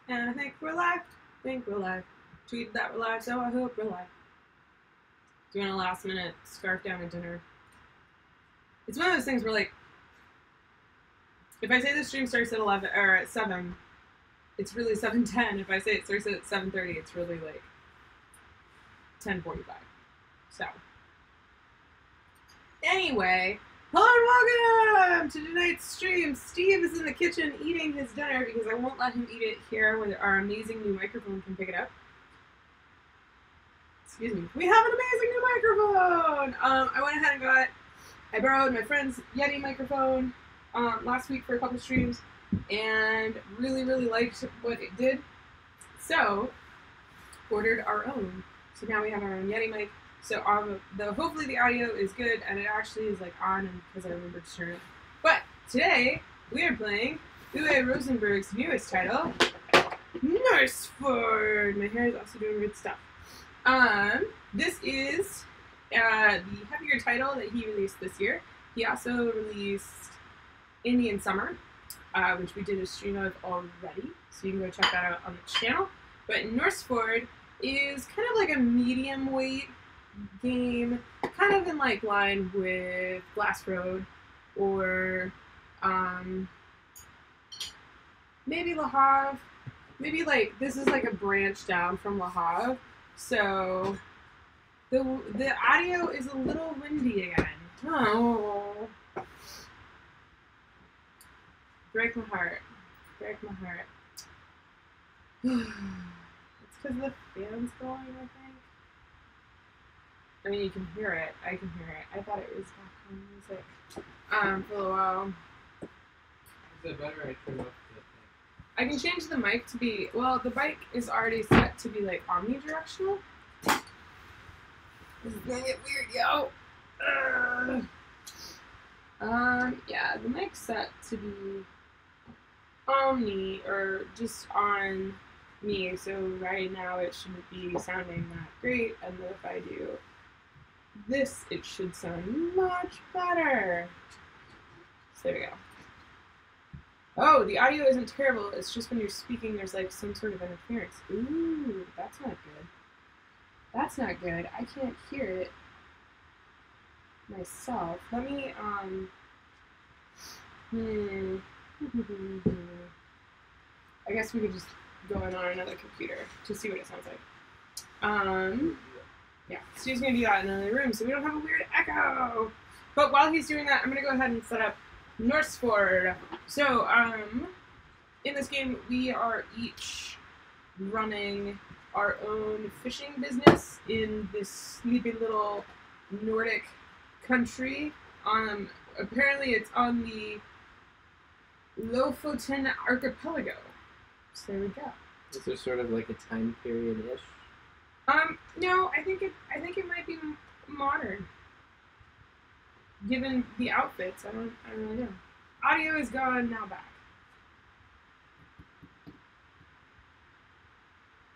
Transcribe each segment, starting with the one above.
And I think we're live. Think we're live. Tweet that we're live, so I hope we're live. Doing a last minute scarf down at dinner. It's one of those things where, like, if I say the stream starts at 11 or at 7, it's really 7:10. If I say it starts at 7:30, it's really like 10:45. So, anyway, hello and welcome to tonight's stream. Steve is in the kitchen eating his dinner because I won't let him eat it here where our amazing new microphone can pick it up. Excuse me. We have an amazing new microphone! I went ahead and I borrowed my friend's Yeti microphone last week for a couple streams and really liked what it did. So, ordered our own. So now we have our own Yeti mic. So hopefully the audio is good and it actually is like on because I remembered to turn it. But today we are playing Uwe Rosenberg's newest title, Nusfjord. My hair is also doing weird stuff. This is the heavier title that he released this year. He also released Indian Summer, which we did a stream of already, so you can go check that out on the channel. But Nusfjord is kind of like a medium weight game, kind of in like line with Glass Road or maybe Le Havre. Maybe like this is like a branch down from Le Havre. So the audio is a little windy again. Oh, break my heart. Break my heart. It's because the fan's going, I think. I mean, you can hear it. I can hear it. I thought it was background music for a little while. Is it better I turn off the thing? I can change the mic to be, well, the mic is already set to be like omnidirectional. This is gonna get weird, yo. Yeah, the mic's set to be omni or just on me, so right now it shouldn't be sounding that great, and then if I do this, it should sound much better. So there we go. Oh, the audio isn't terrible, it's just when you're speaking there's like some sort of interference. Ooh, that's not good. That's not good. I can't hear it myself. Let me, I guess we could just go in on another computer to see what it sounds like. Yeah, Steve's gonna do that in another room so we don't have a weird echo. But while he's doing that, I'm gonna go ahead and set up Nusfjord. So, in this game, we are each running our own fishing business in this sleepy little Nordic country. Apparently it's on the Lofoten archipelago. So there we go. Is there sort of like a time period-ish? No, I think it might be modern. Given the outfits, I don't really know. Audio is gone, now back.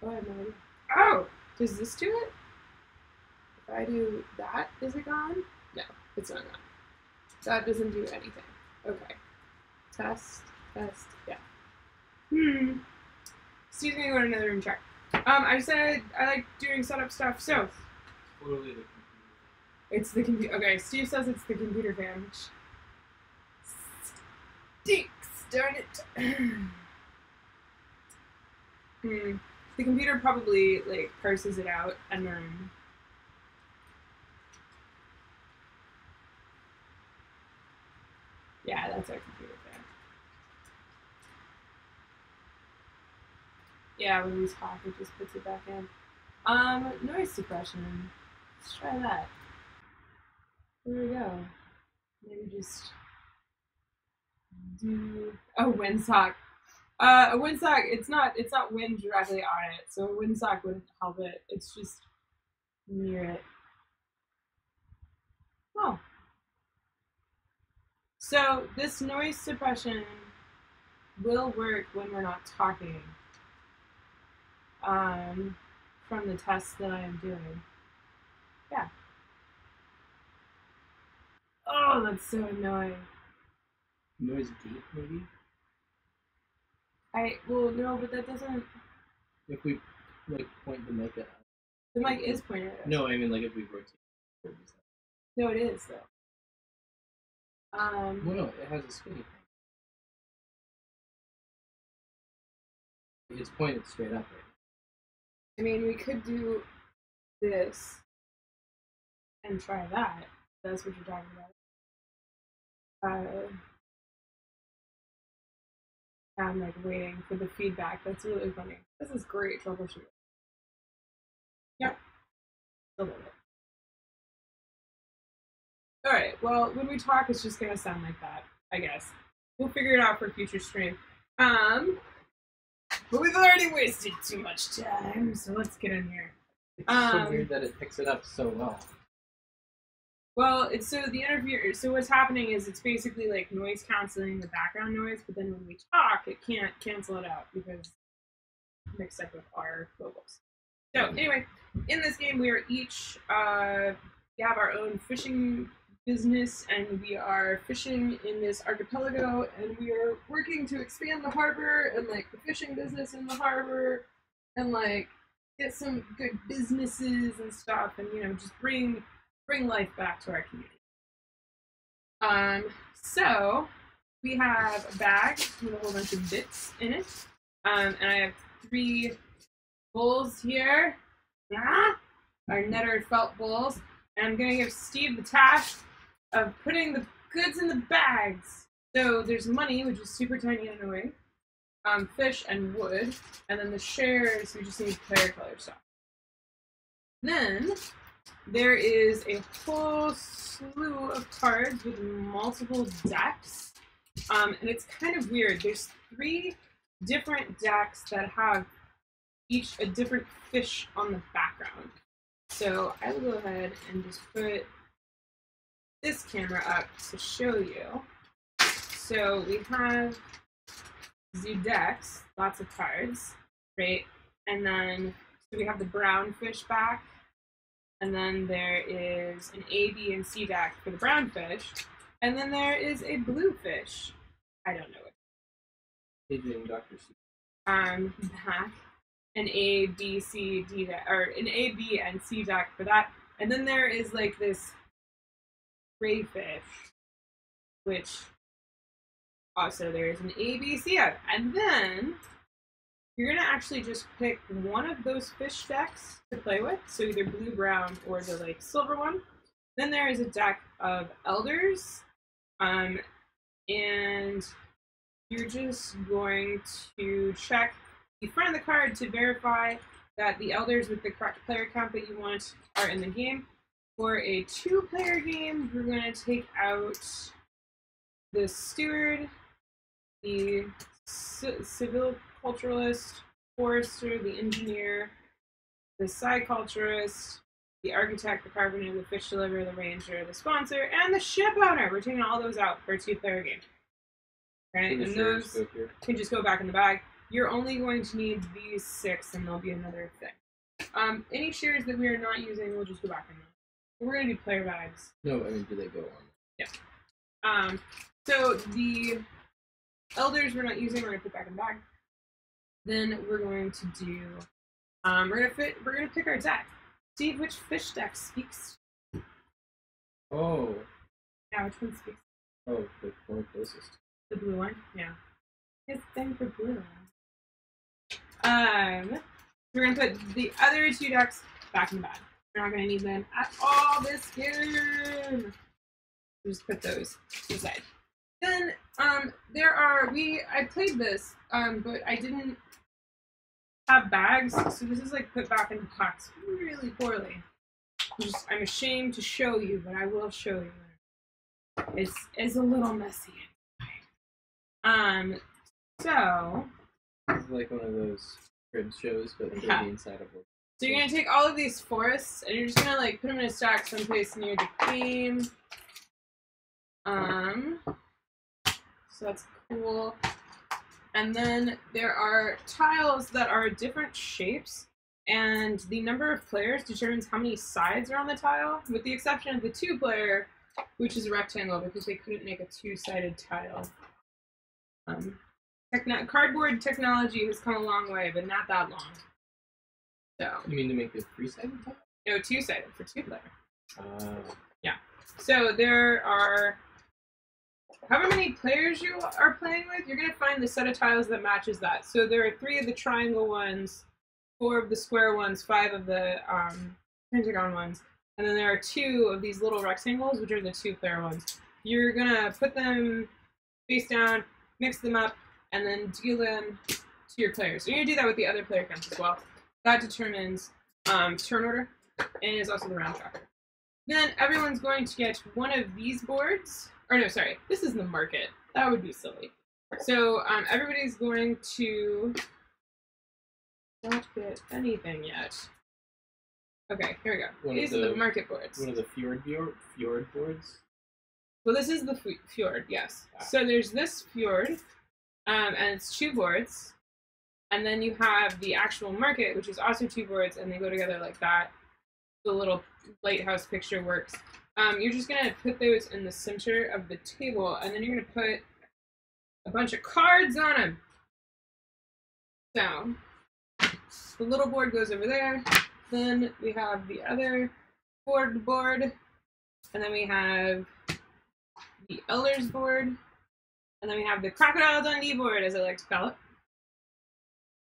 Oh, I have no idea. Oh! Does this do it? If I do that, is it gone? No, it's not gone. That doesn't do anything. Okay. Test, yeah. Steve's gonna go to another room check. I said I like doing setup stuff, so. Totally the computer. It's the computer. Okay, Steve says it's the computer fan, which stinks, darn it. The computer probably like parses it out and then yeah, that's our computer fan. Yeah, when we talk, it just puts it back in. Noise suppression. Let's try that. There we go. Maybe just do a windsock. A windsock. It's not wind directly on it, so a windsock wouldn't help it. It's just near it. Oh. So this noise suppression will work when we're not talking. From the tests that I am doing. Yeah. Oh, that's so annoying. Noise gate, maybe? Well, no, but that doesn't. If we like point the mic at. The mic is pointed at us. No, I mean like if we rotate. No, it is though. Well, no, it has a spinny thing. It's pointed straight up, right? I mean, we could do this and try that. That's what you're talking about. I'm like waiting for the feedback. That's really funny. This is great troubleshooting. Yep. A little bit. Alright, well, when we talk, it's just gonna sound like that, I guess. We'll figure it out for future stream. But we've already wasted too much time, so let's get in here. It's so weird that it picks it up so well. Well, it's so the interview. So what's happening is it's basically like noise canceling the background noise, but then when we talk, it can't cancel it out because it's mixed up with our vocals. So anyway, in this game, we are each we have our own fishing business, and we are fishing in this archipelago, and we are working to expand the harbor and like the fishing business in the harbor, and like get some good businesses and stuff, and just bring life back to our community. So we have a bag with a whole bunch of bits in it, and I have 3 bowls here. Our netter felt bowls, and I'm gonna give Steve the task of putting the goods in the bags. So there's money, which is super tiny and annoying, fish and wood, and then the shares, we just need player color stuff. Then there is a whole slew of cards with multiple decks, and it's kind of weird. There's 3 different decks that have each a different fish on the background. So I will go ahead and just put this camera up to show you. So we have the decks, lots of cards, right? And then so we have the brown fish back, and then there is an A, B, and C deck for the brown fish, and then there is a blue fish. I don't know it. Adrian Dr. C. Back. An A, B, C, D deck, or an A, B, and C deck for that. And then there is like this gray fish, which also there is an A, B, C deck. And then you're gonna actually just pick one of those fish decks to play with, so either blue, brown, or the like silver one. Then there is a deck of elders, and you're just going to check the front of the card to verify that the elders with the correct player count that you want are in the game. For a 2-player game, we're going to take out the steward, the civil culturalist, forester, the engineer, the psyculturist, the architect, the carpenter, the fish deliverer, the ranger, the sponsor, and the ship owner. We're taking all those out for a 2-player game. Right? And those can just go back in the bag. You're only going to need these 6, and there'll be another thing. Any shares that we are not using, we'll just go back in them. We're going to do player bags. No, I mean, do they go on? Yeah. So the elders we're not using, we're going to put back in the bag. Then we're going to do, we're going to pick our deck. Steve, which fish deck speaks? Oh. Yeah, which one speaks? Oh, the one closest. The blue one? Yeah. It's thing for blue. We're going to put the other 2 decks back in the bag. We're not going to need them at all this game. We'll just put those to the side. Then, I played this, but I didn't have bags, so this is like put back in the box really poorly. I'm ashamed to show you, but I will show you. It's a little messy. So It's like one of those crib shows, but they're the inside of one. So you're gonna take all of these forests, and you're just gonna like put them in a stack someplace near the game. So that's cool. And then there are tiles that are different shapes, and the number of players determines how many sides are on the tile, with the exception of the 2-player, which is a rectangle because they couldn't make a 2-sided tile. cardboard technology has come a long way, but not that long. So. You mean to make this 3-sided? No, 2-sided for 2-player. Yeah. So there are, however many players you are playing with, you're going to find the set of tiles that matches that. So there are 3 of the triangle ones, 4 of the square ones, 5 of the pentagon ones, and then there are 2 of these little rectangles, which are the 2-player ones. You're going to put them face down, mix them up, and then deal them to your players. So you're going to do that with the other player counts as well. That determines turn order, and is also the round tracker. Then everyone's going to get one of these boards. Or no, sorry, this is the market. That would be silly. So everybody's going to not get anything yet. Okay, here we go. These are the market boards. What are the fjord boards? Well, this is the fjord, yes. So there's this fjord, and it's 2 boards. And then you have the actual market, which is also 2 boards, and they go together like that. The little lighthouse picture works. You're just going to put those in the center of the table, and then you're going to put a bunch of cards on them. So, the little board goes over there. Then we have the other board, and then we have the Elders board, and then we have the Crocodile Dundee board, as I like to call it.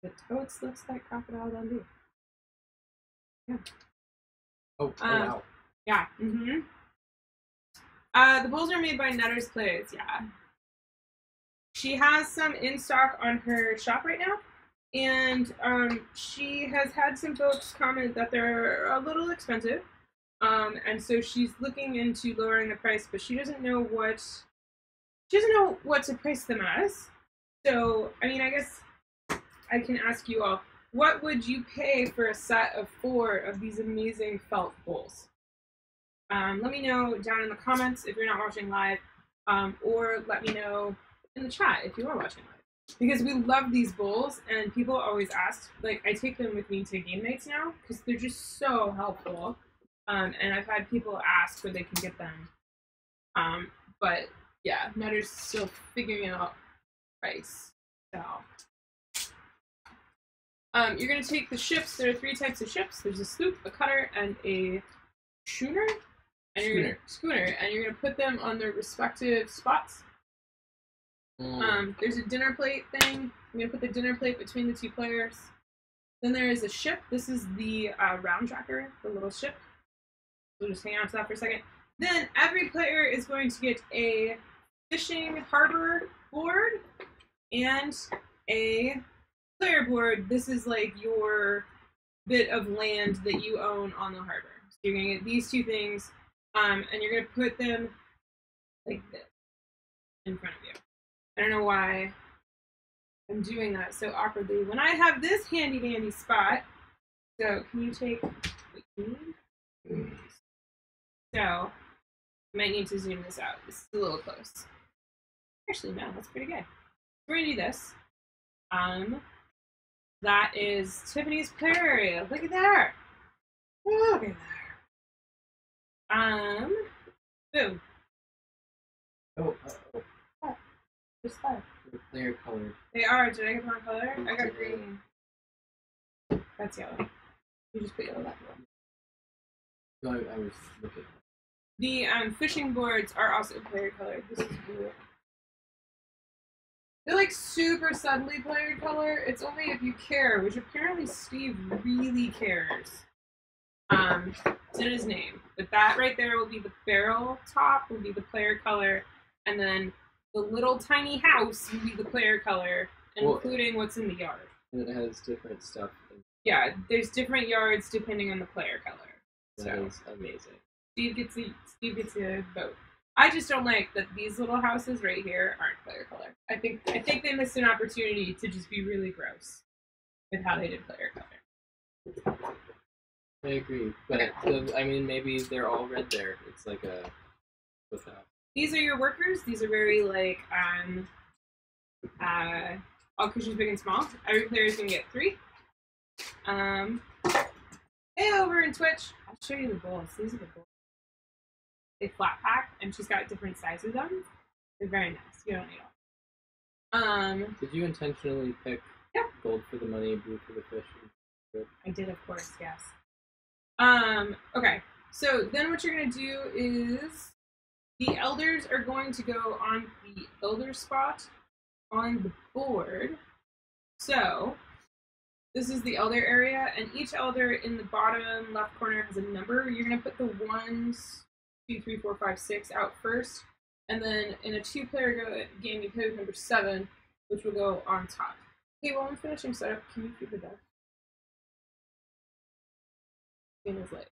The totes looks like Crocodile Dundee. Yeah. Oh, wow. Yeah. Mm-hmm. The bowls are made by Netter's Plays, yeah. She has some in stock on her shop right now, and she has had some folks comment that they're a little expensive, and so she's looking into lowering the price, but she doesn't know what to price them as. So, I mean, I guess I can ask you all, what would you pay for a set of 4 of these amazing felt bowls? Let me know down in the comments if you're not watching live, or let me know in the chat if you are watching live. Because we love these bowls, and people always ask, like, I take them with me to game nights now, because they're just so helpful. And I've had people ask where they can get them. But, yeah, Netter's still figuring out price. So, you're going to take the ships. There are 3 types of ships. There's a sloop, a cutter, and a schooner. And you're going to put them on their respective spots. There's a dinner plate thing. I'm going to put the dinner plate between the 2 players. Then there is a ship. This is the round tracker, the little ship. We'll just hang on to that for a second. Then every player is going to get a fishing harbor board and a player board. This is like your bit of land that you own on the harbor. So you're going to get these 2 things, and you're going to put them like this in front of you. I don't know why I'm doing that so awkwardly when I have this handy dandy spot. So can you take what you need? So I might need to zoom this out. This is a little close. Actually, no, that's pretty good. We're gonna do this. That is Tiffany's player area. Look at that. Look at that. Boom. Oh. Just that. They're colored. They are. Did I get the wrong color? I got green. That's yellow. You just put yellow back. No, I was looking. The fishing boards are also player colored. This is blue. They're like super subtly player color. It's only if you care, which apparently Steve really cares. It's in his name. But that right there will be the barrel top, will be the player color, and then the little tiny house will be the player color, including what's in the yard. And it has different stuff. Yeah, there's different yards depending on the player color. That is amazing. Steve gets a vote. I just don't like that these little houses right here aren't player color. I think they missed an opportunity to just be really gross with how they did player color. I agree, but I mean, maybe they're all red there. It's like a without. These are your workers. These are very like all creatures big and small. Every player is gonna get 3. Hey, over in Twitch, I'll show you the bowls. These are the bowls. They flat pack, and she's got different sizes of them. They're very nice. You don't need Did you intentionally pick gold for the money, blue for the fish? I did, of course, yes. Okay, so then what you're going to do is the elders are going to go on the elder spot on the board. So this is the elder area, and each elder in the bottom left corner has a number. You're going to put the 1s, 2, 3, 4, 5, 6 out first, and then in a 2-player game, you play with number 7, which will go on top. Okay, while I'm finishing setup, can you keep it down? Game is late.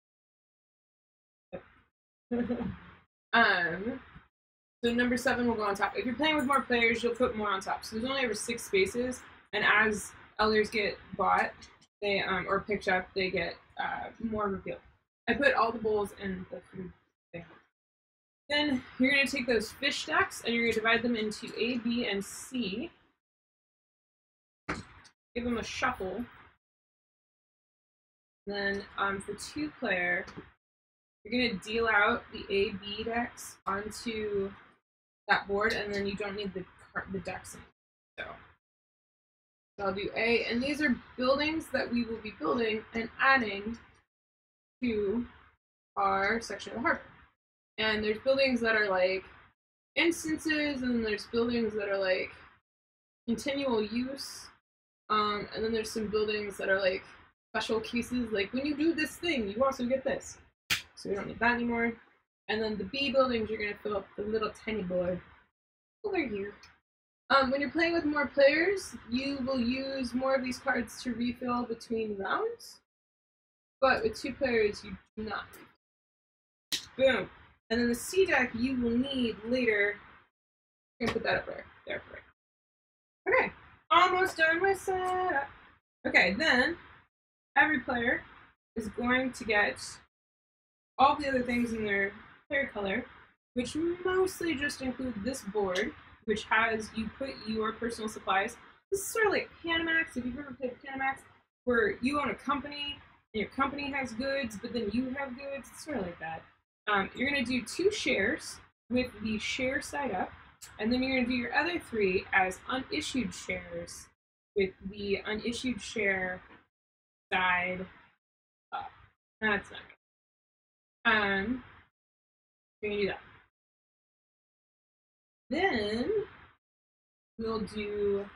So number 7 will go on top. If you're playing with more players, you'll put more on top. So there's only ever 6 spaces, and as elders get bought, they or picked up, they get more revealed. I put all the bowls in the food thing. Then you're going to take those fish stacks and you're going to divide them into A, B, and C. Give them a shuffle. Then for 2-player, you're going to deal out the A, B decks onto that board, and then you don't need the decks anymore. So I'll do A, and these are buildings that we will be building and adding to our section of the harbor. And there's buildings that are like instances, and there's buildings that are like continual use, and then there's some buildings that are like special cases, like when you do this thing, you also get this. So we don't need that anymore. And then the B buildings, you're going to fill up the little tiny board over here. When you're playing with more players, you will use more of these cards to refill between rounds. But with 2 players, you do not. Boom. And then the C deck you will need later. I'm going to put that up there for it. Okay. Almost done with setup. Okay, then every player is going to get all the other things in their player color, which mostly just include this board, which has you put your personal supplies. This is sort of like Panamax, if you've ever played Panamax, where you own a company, and your company has goods, but then you have goods. It's sort of like that. You're going to do 2 shares with the share side up, and then you're going to do your other 3 as unissued shares with the unissued share side up. That's not good. You're going to do that. Then we'll do,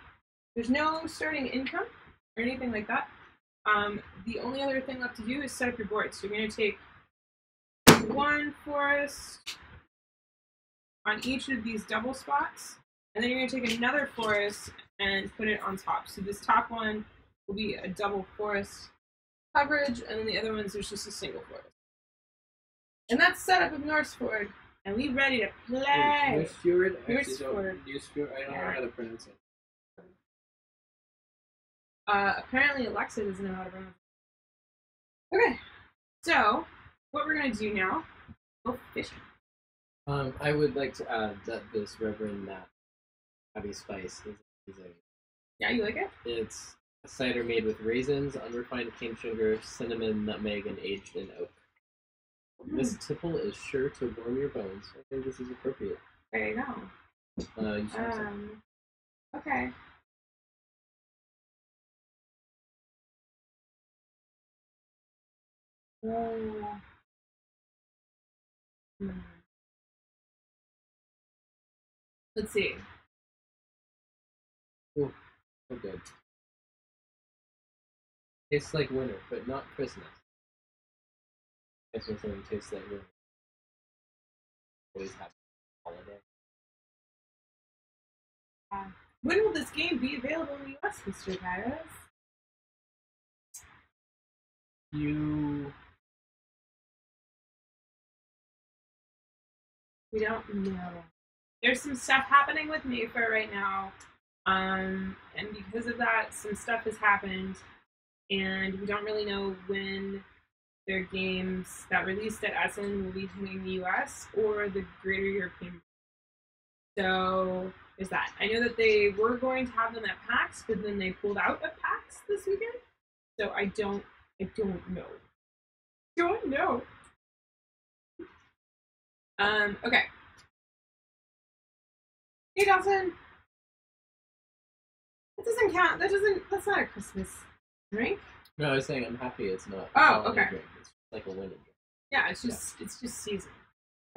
there's no starting income or anything like that. The only other thing left to do is set up your board. So you're going to take 1 forest on each of these double spots, and then you're going to take another forest and put it on top. So this top one will be a double forest coverage, and then the other ones, there's just a single forest. And that's setup of Nusfjord, and we ready to play. Nusfjord? Nusfjord. I don't know how to pronounce it. Apparently Alexa doesn't know how to pronounce it. Okay, so what we're going to do now, go fishing. I would like to add that this Reverend Abby Spice is a... Yeah, you like it? It's a cider made with raisins, unrefined cane sugar, cinnamon, nutmeg, and aged in oak. This tipple is sure to warm your bones. I think this is appropriate. There you go. Okay. Oh. Let's see. Ooh, so good. Tastes like winter, but not Christmas. Guess when something tastes like winter, always happens holiday. When will this game be available in the US, Mr. Guys? We don't know. There's some stuff happening with Mayfair right now. And because of that, some stuff has happened. And we don't really know when their games that released at Essen will be coming in the US or the greater European. So there's that. I know that they were going to have them at PAX, but then they pulled out of PAX this weekend. So I don't know. Don't know. Okay. Hey, Dawson. That doesn't count. That's not a Christmas drink. No, I was saying I'm happy it's not. Oh, okay. Drink. It's like a winning drink. Yeah, it's just season.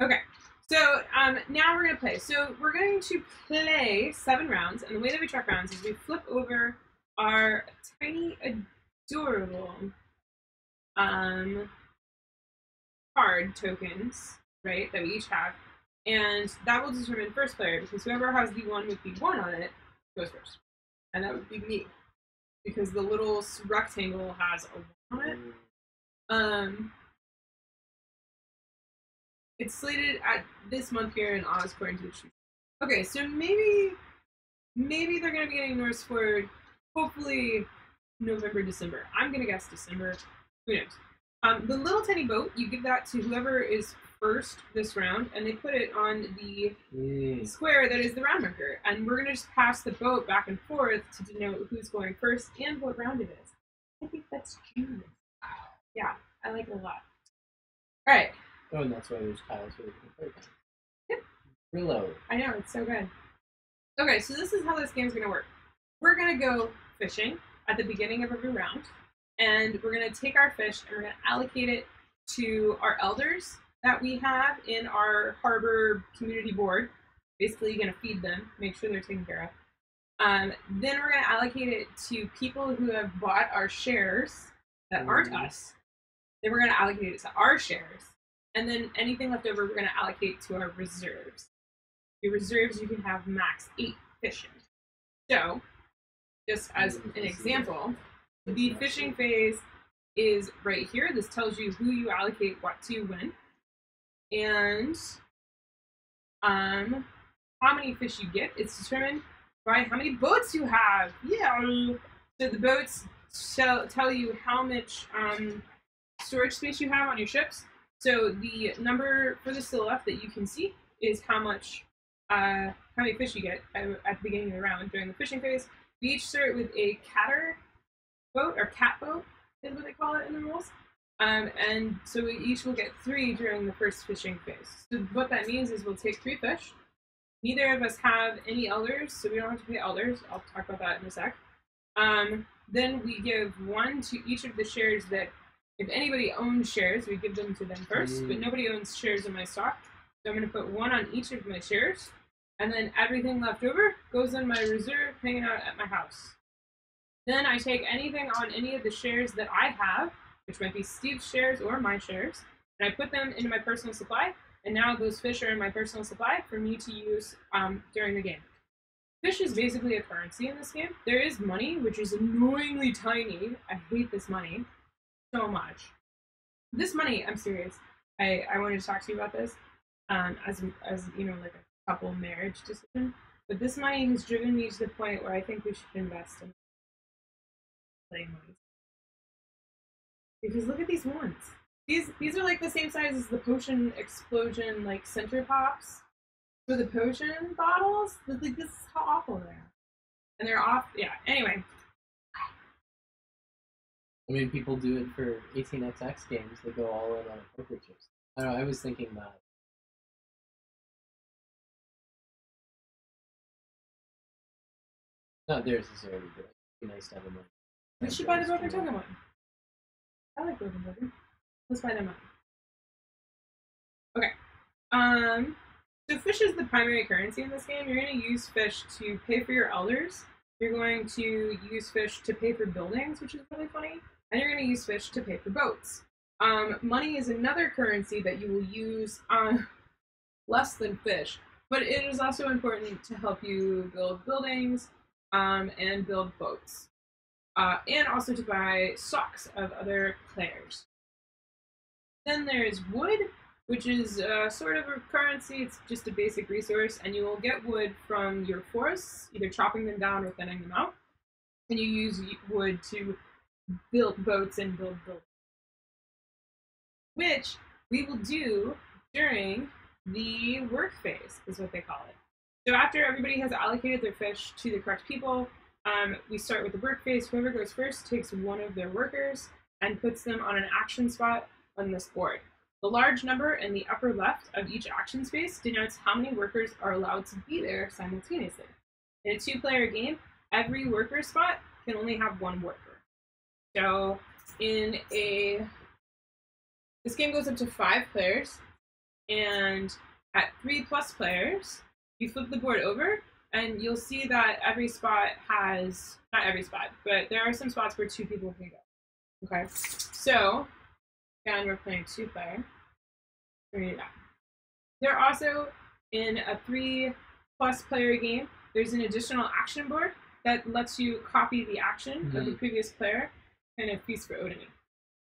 Okay. So now we're gonna play. So we're going to play 7 rounds, and the way that we track rounds is we flip over our tiny, adorable card tokens, right? That we each have, and that will determine first player because whoever has the one with the 1 on it goes first, and that would be me because the little rectangle has a 1 on it. It's slated at this month here in Oz, according to the sheet. Okay, so maybe they're gonna be getting Nusfjord, hopefully November, December. I'm gonna guess December. Who knows? The little tiny boat, you give that to whoever is first this round, and they put it on the square that is the round marker. And we're gonna just pass the boat back and forth to denote who's going first and what round it is. I think that's genius. Yeah, I like it a lot. All right. Oh, and that's why there's tiles so we can play them. Yep. Reload. I know, it's so good. Okay, so this is how this game's gonna work. We're gonna go fishing at the beginning of every round, and we're gonna take our fish and we're gonna allocate it to our elders that we have in our harbor community board. Basically, you're gonna feed them, make sure they're taken care of. Then we're gonna allocate it to people who have bought our shares that aren't us. Then we're gonna allocate it to our shares. And then anything left over, we're going to allocate to our reserves. Your reserves, you can have max 8 fishes. So, just as an example, the fishing phase is right here. This tells you who you allocate what to when. And how many fish you get. It's determined by how many boats you have. Yeah. So the boats tell you how much storage space you have on your ships. So the number for the silhouette that you can see is how many fish you get at the beginning of the round during the fishing phase. We each start with a catter boat, or cat boat is what they call it in the rules. And so we each will get 3 during the first fishing phase. So what that means is we'll take 3 fish. Neither of us have any elders, so we don't have to pay elders. I'll talk about that in a sec. Then we give 1 to each of the shares that, if anybody owns shares, we give them to them first, but nobody owns shares in my stock. So I'm going to put 1 on each of my shares, and then everything left over goes in my reserve hanging out at my house. Then I take anything on any of the shares that I have, which might be Steve's shares or my shares, and I put them into my personal supply, and now those fish are in my personal supply for me to use during the game. Fish is basically a currency in this game. There is money, which is annoyingly tiny. I hate this money so much. This money, I'm serious. I wanted to talk to you about this as you know, like a couple marriage decision. But this money has driven me to the point where I think we should invest in playing money. Because look at these ones. These are like the same size as the potion explosion like center pops for the potion bottles. Like, this is how awful they are. And they're off. Yeah. Anyway. I mean, people do it for 18xx games. They go all in on poker chips. I don't know, I was thinking that. Not theirs necessarily, but it'd be nice to have a money. We should buy the broken token one. I like broken token. Let's buy them up. Okay. So fish is the primary currency in this game. You're going to use fish to pay for your elders. You're going to use fish to pay for buildings, which is really funny. And you're going to use fish to pay for boats. Money is another currency that you will use less than fish, but it is also important to help you build buildings and build boats, and also to buy stocks of other players. Then there's wood, which is sort of a currency. It's just a basic resource, and you will get wood from your forests, either chopping them down or thinning them out. And you use wood to build boats and build buildings, which we will do during the work phase, is what they call it. So after everybody has allocated their fish to the correct people, we start with the work phase. Whoever goes first takes one of their workers and puts them on an action spot on this board. The large number in the upper left of each action space denotes how many workers are allowed to be there simultaneously. In a 2-player game, every worker spot can only have one worker. So this game goes up to 5 players, and at 3+ players, you flip the board over, and you'll see that every spot has, not every spot, but there are some spots where 2 people can go. Okay, so again, we're playing 2-player. There are also, in a 3+ player game, there's an additional action board that lets you copy the action of the previous player and a Feast for Odin.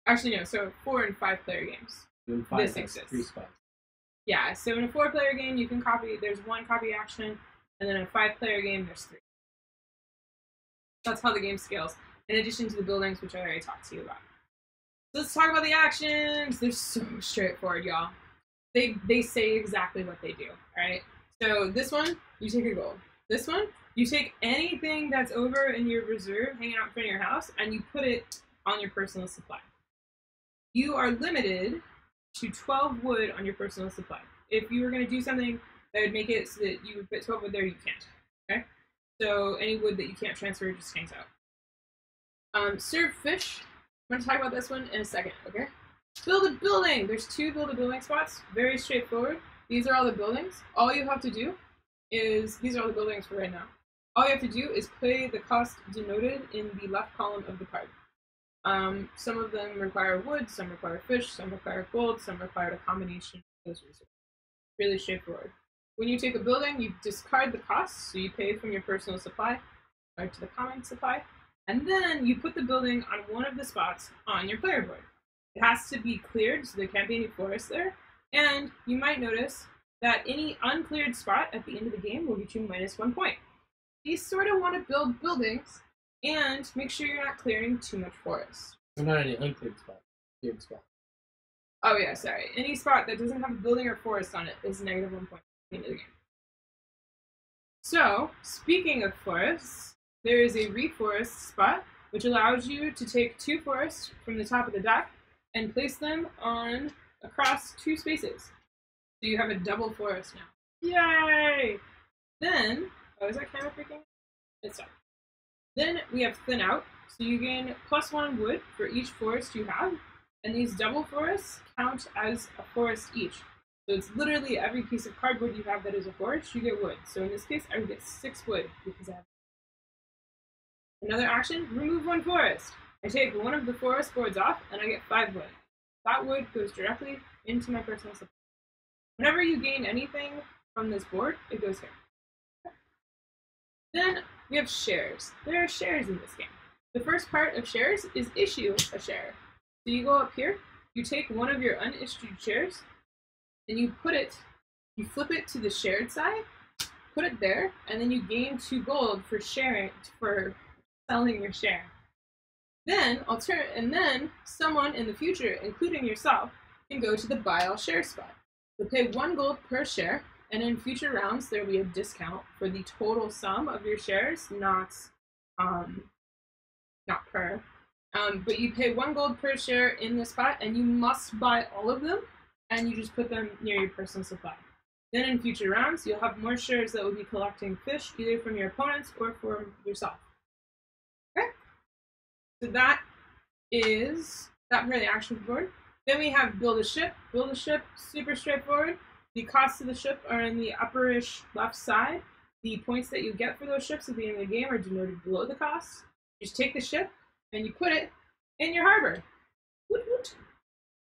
Actually, no, so 4 and 5 player games. In 5, this exists. 3 spots. Yeah, so in a 4-player game, you can copy, there's 1 copy action, and then in a 5-player game, there's 3. That's how the game scales, in addition to the buildings, which I already talked to you about. So let's talk about the actions. They're so straightforward, y'all. They say exactly what they do, alright? So this one, you take a gold. This one, you take anything that's over in your reserve hanging out in front of your house, and you put it on your personal supply. You are limited to 12 wood on your personal supply. If you were going to do something that would make it so that you would put 12 wood there, you can't. Okay? So any wood that you can't transfer just hangs out. Serve fish. I'm going to talk about this one in a second, okay? Build a building! There's 2 build a building spots. Very straightforward. These are all the buildings. All you have to do is, these are all the buildings for right now. All you have to do is pay the cost denoted in the left column of the card. Some of them require wood, some require fish, some require gold, some require a combination of those resources. Really straightforward. When you take a building, you discard the costs, so you pay from your personal supply, or to the common supply, and then you put the building on one of the spots on your player board. It has to be cleared, so there can't be any forest there, and you might notice that any uncleared spot at the end of the game will get you -1 point. You sort of want to build buildings and make sure you're not clearing too much forest. So not any uncleared spot. Cleared spot. Oh yeah, sorry. Any spot that doesn't have a building or forest on it is -1 point at the end of the game. So, speaking of forests, there is a reforest spot, which allows you to take 2 forests from the top of the deck and place them on across 2 spaces. So you have a double forest now. Yay! Then, oh, is that camera freaking? It's done. Then we have thin out, so you gain +1 wood for each forest you have, and these double forests count as a forest each. So it's literally every piece of cardboard you have that is a forest, you get wood. So in this case, I would get 6 wood because I have. Another action, remove 1 forest. I take one of the forest boards off, and I get 5 wood. That wood goes directly into my personal supply. Whenever you gain anything from this board, it goes here. Then we have shares. There are shares in this game. The first part of shares is issue a share. So you go up here, you take one of your unissued shares, and you flip it to the shared side, put it there, and then you gain 2 gold for selling your share. Then someone in the future, including yourself, can go to the buy all share spot. You'll pay 1 gold per share, and in future rounds there will be a discount for the total sum of your shares, not per. But you pay 1 gold per share in this spot, and you must buy all of them, and you just put them near your personal supply. Then in future rounds, you'll have more shares that will be collecting fish, either from your opponents or from yourself. Okay? So that is that for the action board. Then we have build a ship. Build a ship, super straightforward. The costs of the ship are in the upperish left side. The points that you get for those ships at the end of the game are denoted below the costs. You just take the ship and you put it in your harbor. Woot woot.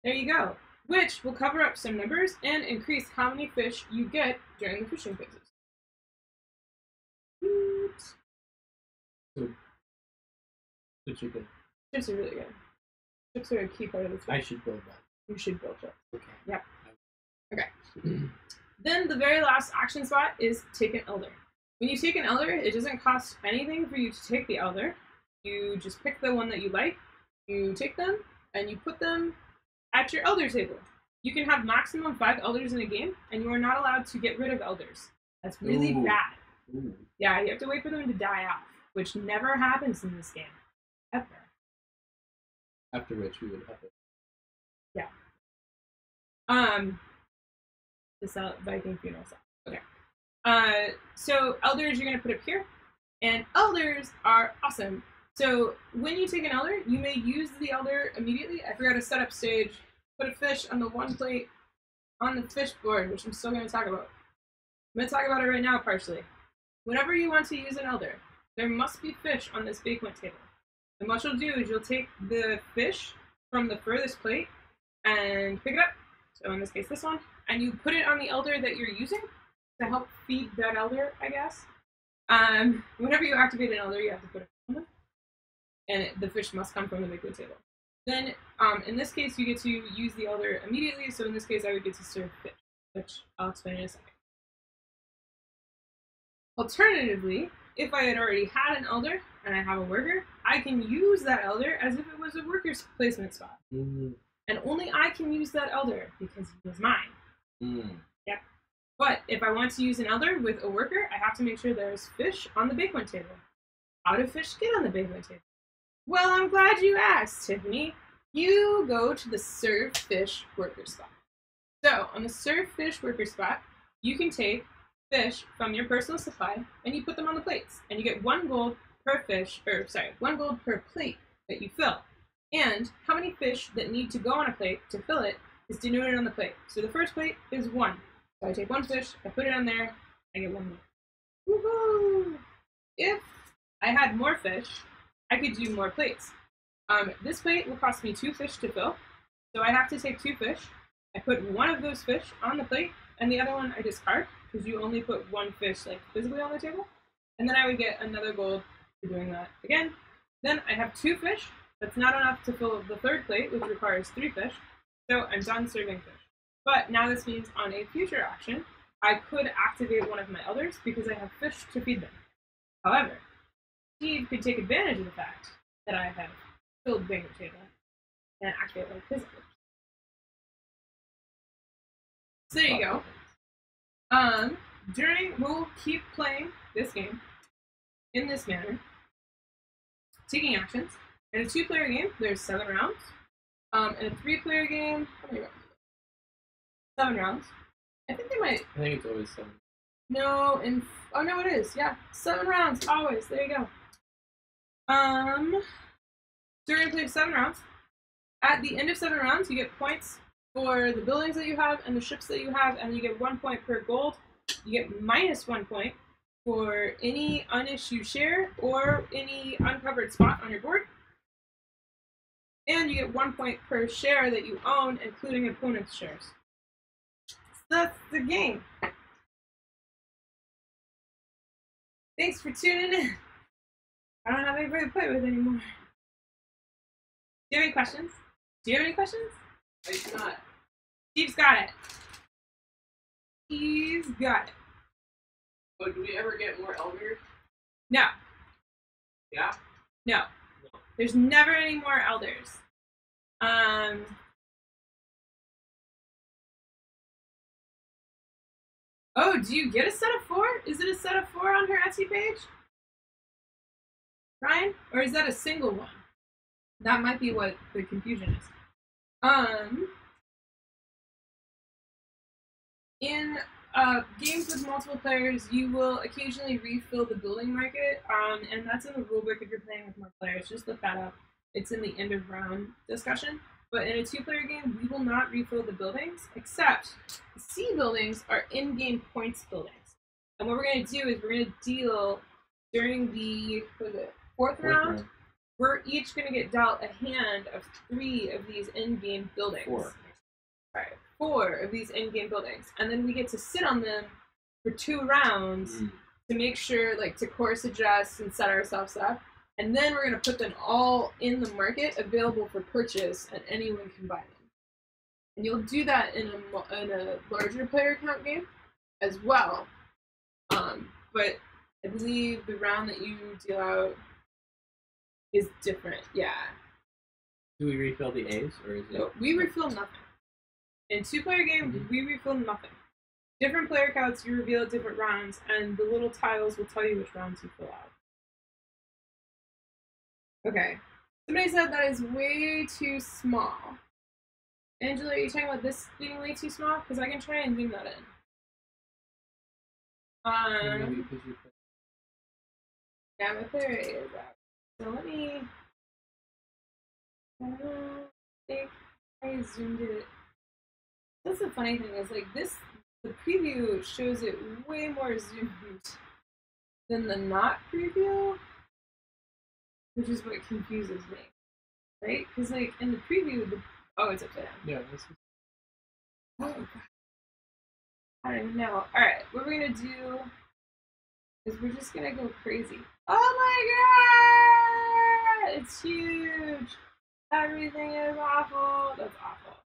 There you go. Which will cover up some numbers and increase how many fish you get during the fishing phases. Oops. Which are good. Ships are really good. Ships are a key part of this game. I should build that. You should build ships. Okay. Yep. Okay. Then the very last action spot is take an elder. When you take an elder, it doesn't cost anything for you to take the elder. You just pick the one that you like, you take them, and you put them at your elder table. You can have maximum 5 elders in a game, and you are not allowed to get rid of elders. That's really bad. Ooh. Yeah, you have to wait for them to die off, which never happens in this game. Ever. After which we would have it. Yeah. The Viking funeral song. Okay. So elders you're gonna put up here, And elders are awesome. So when you take an elder, you may use the elder immediately. I forgot to set up stage. Put a fish on the one plate on the fish board, which I'm still going to talk about. I'm going to talk about it right now partially. Whenever you want to use an elder, there must be fish on this banquet table. And what you'll do is you'll take the fish from the furthest plate and pick it up. So in this case, this one. And you put it on the elder that you're using to help feed that elder, I guess. Whenever you activate an elder, you have to put it on them. And the fish must come from the banquet table. Then, in this case, you get to use the elder immediately. So in this case, I would get to serve fish, which I'll explain in a second. Alternatively, if I had already had an elder and I have a worker, I can use that elder as if it was a worker's placement spot. Mm-hmm. And only I can use that elder because he was mine. Mm. Yep. But if I want to use an elder with a worker, I have to make sure there's fish on the banquet table. How do fish get on the banquet table? Well, I'm glad you asked, Tiffany. You go to the serve fish worker spot. So on the serve fish worker spot, you can take fish from your personal supply and you put them on the plates. And you get 1 gold per fish, 1 gold per plate that you fill. And how many fish that need to go on a plate to fill it is denoted on the plate. So the first plate is 1. So I take 1 fish, I put it on there, I get 1 more. Woohoo! If I had more fish, I could do more plates. This plate will cost me 2 fish to fill. So I have to take 2 fish. I put 1 of those fish on the plate, and the other one I discard, because you only put 1 fish like physically on the table. And then I would get another gold for doing that again. Then I have 2 fish. That's not enough to fill the third plate, which requires 3 fish. So I'm done serving fish. But now this means on a future action, I could activate one of my elders because I have fish to feed them. However, Steve could take advantage of the fact that I have filled the banquet table and activate one of his elders. So there you go. We'll keep playing this game in this manner, taking actions. In a 2-player game, there's 7 rounds. In a 3-player game, 7 rounds. I think it's always 7. No, no, it is. Yeah, 7 rounds always. There you go. So we're gonna play 7 rounds. At the end of 7 rounds, you get points for the buildings that you have and the ships that you have, and you get 1 point per gold. You get minus 1 point for any unissued share or any uncovered spot on your board. And you get 1 point per share that you own, including opponent's shares. So that's the game. Thanks for tuning in. I don't have anybody to play with anymore. Do you have any questions? Do you have any questions? I do not. Steve's got it. He's got it. Oh, do we ever get more elders? No. Yeah? No. There's never any more elders. Oh, do you get a set of 4? Is it a set of 4 on her Etsy page? Ryan? Or is that a single one? That might be what the confusion is. In games with multiple players, you will occasionally refill the building market, and that's in the rulebook if you're playing with more players. Just look that up. It's in the end of round discussion. But in a 2-player game, we will not refill the buildings, except the C buildings are in-game points buildings. And what we're going to do is we're going to deal during the 4th round. We're each going to get dealt a hand of 3 of these in-game buildings. 4. Right. 4 of these in-game buildings, and then we get to sit on them for 2 rounds to make sure, like, to course adjust and set ourselves up, and then we're going to put them all in the market, available for purchase, and anyone can buy them. And you'll do that in a larger player count game as well, but I believe the round that you deal out is different. Yeah. Do we refill the A's, or is it? No, we refill nothing. In 2-player game, we refill nothing. Different player counts, you reveal at different rounds, and the little tiles will tell you which rounds you fill out. Okay. Somebody said that is way too small. Angela, are you talking about this being way too small? Because I can try and zoom that in. Yeah, my theory is that. So let me. I think I zoomed it. That's the funny thing is like this. The preview shows it way more zoomed than the not preview, which is what confuses me, right? Because like in the preview, it's upside down. Yeah. This is... Oh god. I don't even know. All right, what we're gonna do is we're just gonna go crazy. Oh my god! It's huge. Everything is awful. That's awful.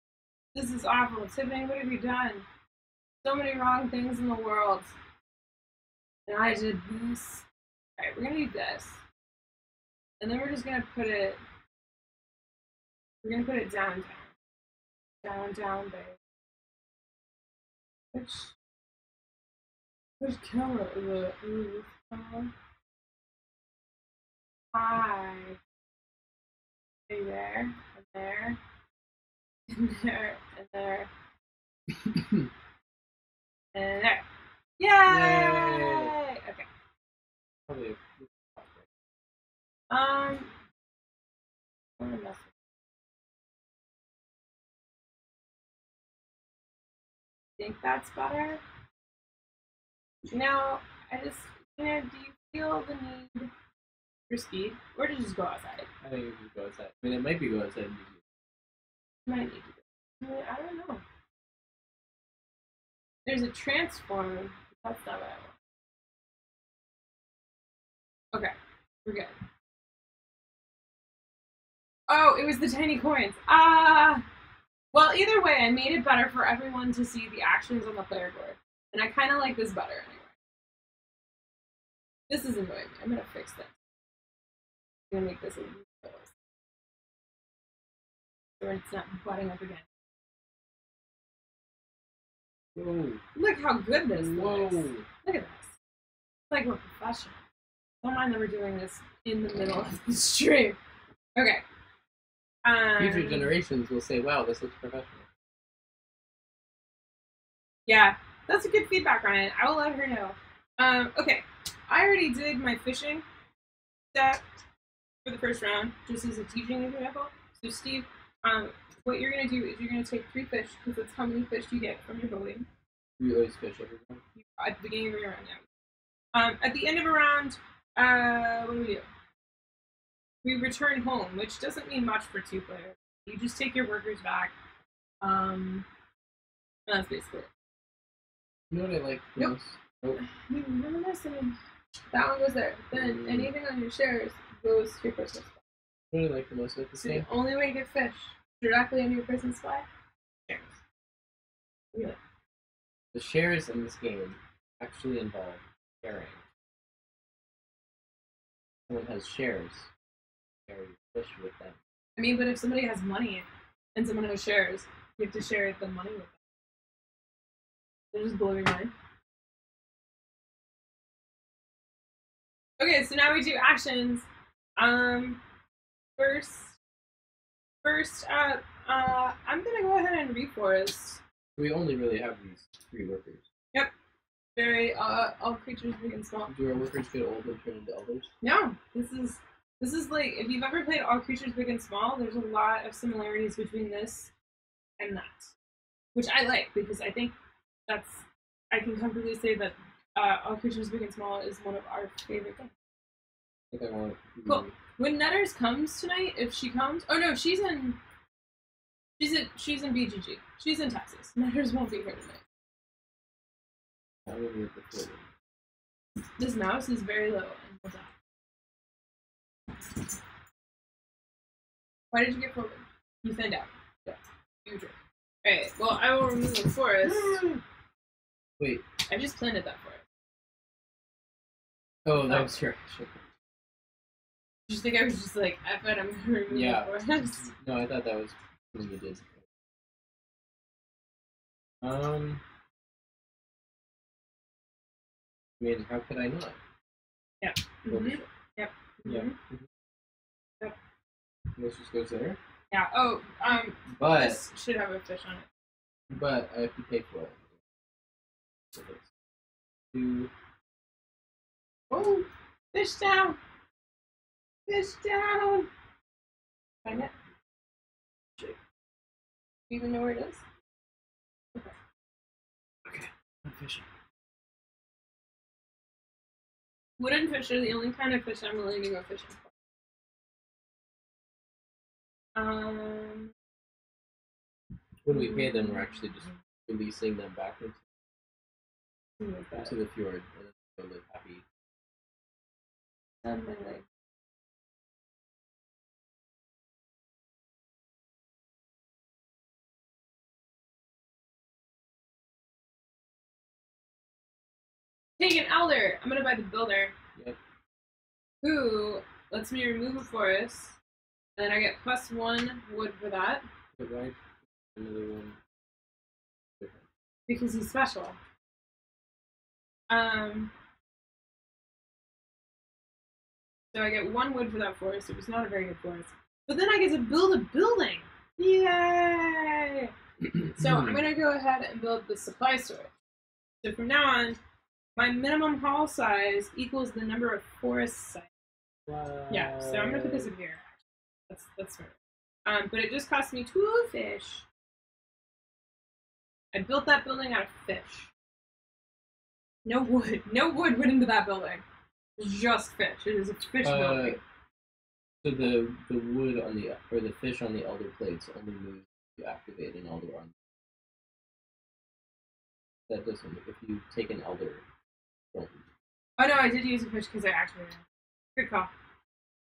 This is awful. Tiffany, what have you done? So many wrong things in the world. And I did this. Alright, we're gonna do this. And then we're just gonna put it. We're gonna put it down. Down, babe. Which color is it? Ooh, hi. Are you there? And there. And there. And there. And there. Yay! Yay! Okay. Probably. What a mess. Think that's better? Now, do you feel the need for speed? Or to just go outside? I think you should go outside. I mean, it might be go outside. Might need to go. I don't know. There's a transform. That's not what I want. Okay, we're good. Oh, it was the tiny coins. Well, either way, I made it better for everyone to see the actions on the player board. And I kind of like this better anyway. This is annoying me. I'm going to fix this. I'm going to make this a little close. So it's not butting up again. Whoa. Look how good this looks. Whoa. Look at this. It's like we're professional. Don't mind that we're doing this in the middle of the stream. Okay. Future generations will say, wow, this looks professional. Yeah, that's a good feedback, Ryan. I will let her know. Okay. I already did my fishing step for the first round, just as a teaching example. So, Steve, what you're going to do is you're going to take 3 fish, because that's how many fish you get from your boating. You always fish every time? At the beginning of your round, yeah. At the end of a round, what do we do? We return home, which doesn't mean much for 2 players. You just take your workers back. And that's basically it. You know what I like the Nope. most? Oh. Remember this? That one goes there. Then anything on your shares goes to your person's spot. What do you like the most about this So game? the only way to get fish directly on your person's spot, shares. Really? The shares in this game actually involve sharing. Someone has shares. Share your fish with them. I mean, but if somebody has money and someone has shares, you have to share the money with them. They'll just blow your mind. Okay, so now we do actions. First up, I'm gonna go ahead and reforest. We only really have these 3 workers. Yep. All creatures big and small. Do our workers get old and turn into elders? No, this is like, if you've ever played All Creatures Big and Small, there's a lot of similarities between this and that, which I like, because I think I can comfortably say that All Creatures Big and Small is one of our favorite games. I think I want it. Cool. When Netters comes tonight, if she comes, oh no, she's in BGG. She's in Texas. Netters won't be here tonight. I will be before. This mouse is very low and goes up. Why did you get forward? You thinned out. Yeah. You drew. Alright, well, I will remove the forest. Wait. I just planted that for it. Oh, that was your action. Did you think I was just like, F it, I'm gonna remove the forest? No, I thought that was what you did. I mean, how could I not? Yeah. Mm-hmm. Yep. Yeah. Mm-hmm. Yep. This just goes there? Yeah. Oh, but this should have a fish on it. But I have to pay for it. So it's 2. Oh! Fish down! Fish down! Find it? Do you even know where it is? Okay. Okay, I'm fishing. Wooden fish are the only kind of fish I'm willing to go fishing for. When we pay them, we're actually just releasing them back into the fjord, and they'll live happy. On my leg. Take an elder! I'm gonna buy the builder. Yep. Who lets me remove a forest, and then I get +1 wood for that. But why another one? Because he's special. So I get 1 wood for that forest. It was not a very good forest. But then I get to build a building! Yay! So I'm gonna go ahead and build the supply storage. So from now on, my minimum hall size equals the number of forest sites. Yeah, so I'm gonna put this in here. That's smart. But it just cost me 2 fish. I built that building out of fish. No wood. No wood went into that building. Just fish. It is a fish building. So the wood on the fish on the elder plates only moves if you activate an elder on. That doesn't. If you take an elder. Don't. Oh no, I did use a fish because I activated it. Good call.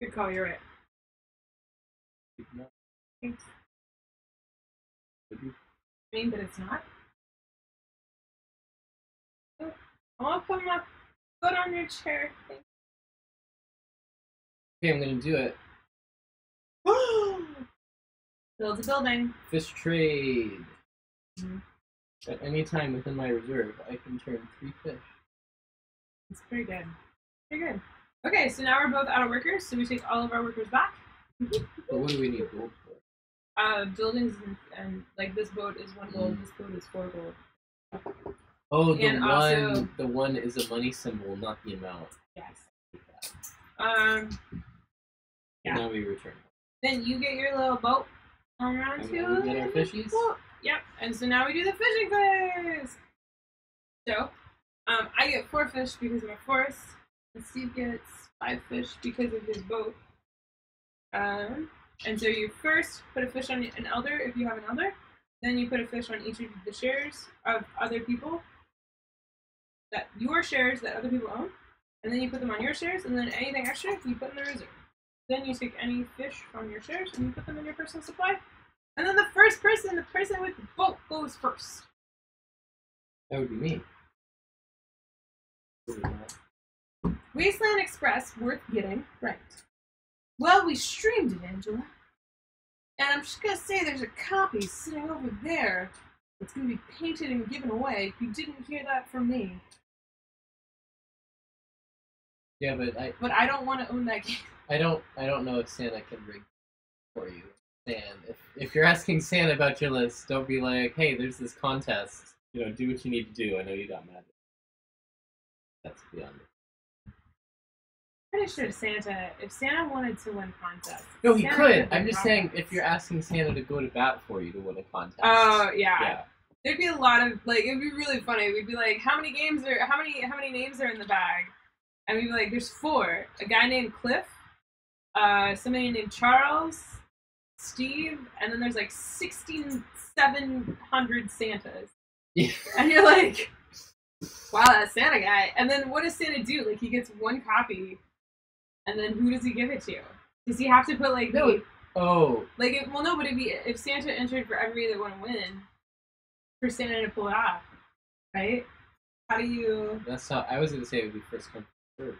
Good call. You're right. No. Thanks. I mean, but it's not. I'll come up. Put on your chair. Thanks. Okay, I'm gonna do it. Build a building. Fish trade. At any time within my reserve, I can turn 3 fish. It's pretty good. Pretty good. Okay, so now we're both out of workers, so we take all of our workers back. But what do we need gold for? Buildings and like this boat is 1 gold, this boat is 4 gold. Oh, And also, the one is a money symbol, not the amount. Yes. Yeah. Yeah. Now we return. Then you get your little boat around And to we get our fishies. Yep. And so now we do the fishing phase. So, I get 4 fish because of my forest, and Steve gets 5 fish because of his boat. And so you first put a fish on an elder if you have an elder. Then you put a fish on each of the shares of other people. Your shares that other people own, and then you put them on your shares, and then anything extra you put in the reserve. Then you take any fish from your shares and you put them in your personal supply. And then the person with the boat goes first. That would be me. Wasteland Express, worth getting right. Well, we streamed it, Angela. And I'm just gonna say there's a copy sitting over there that's gonna be painted and given away. You didn't hear that from me. Yeah, but I don't want to own that game. I don't know if Santa can rig for you. And if you're asking Santa about your list, don't be like, hey, there's this contest. You know, do what you need to do. I know you got mad. That's beyond it. Pretty sure Santa, if Santa wanted to win contests. No, he Santa could. I'm just saying, if you're asking Santa to go to bat for you to win a contest. Oh, yeah. Yeah. There'd be a lot of, like, it'd be really funny. We'd be like, how many names are in the bag? And we'd be like, there's 4. A guy named Cliff, somebody named Charles, Steve, and then there's like 1,700 Santas. Yeah. And you're like, wow, that Santa guy. And then what does Santa do? Like, he gets 1 copy, and then who does he give it to? Does he have to put, like, no. Oh. Like, no, but if Santa entered for everybody that want to win, for Santa to pull it off, right? How do you... That's how... I was going to say it would be first come first.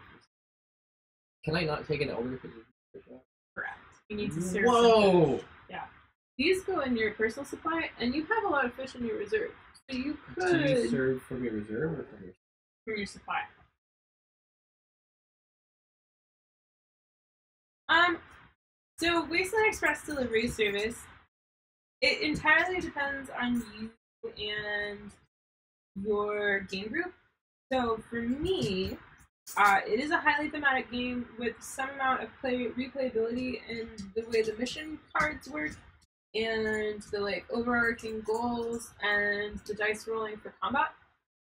Can I not take an elder because of the fish? Correct. You need to serve Whoa! some fish. Yeah. These go in your personal supply, and you have a lot of fish in your reserve. So you could... Do you serve from your reserve or from your supply? So Wasteland Express delivery service, it entirely depends on you and your game group. So for me, It is a highly thematic game with some amount of replayability in the way the mission cards work and the like overarching goals and the dice rolling for combat.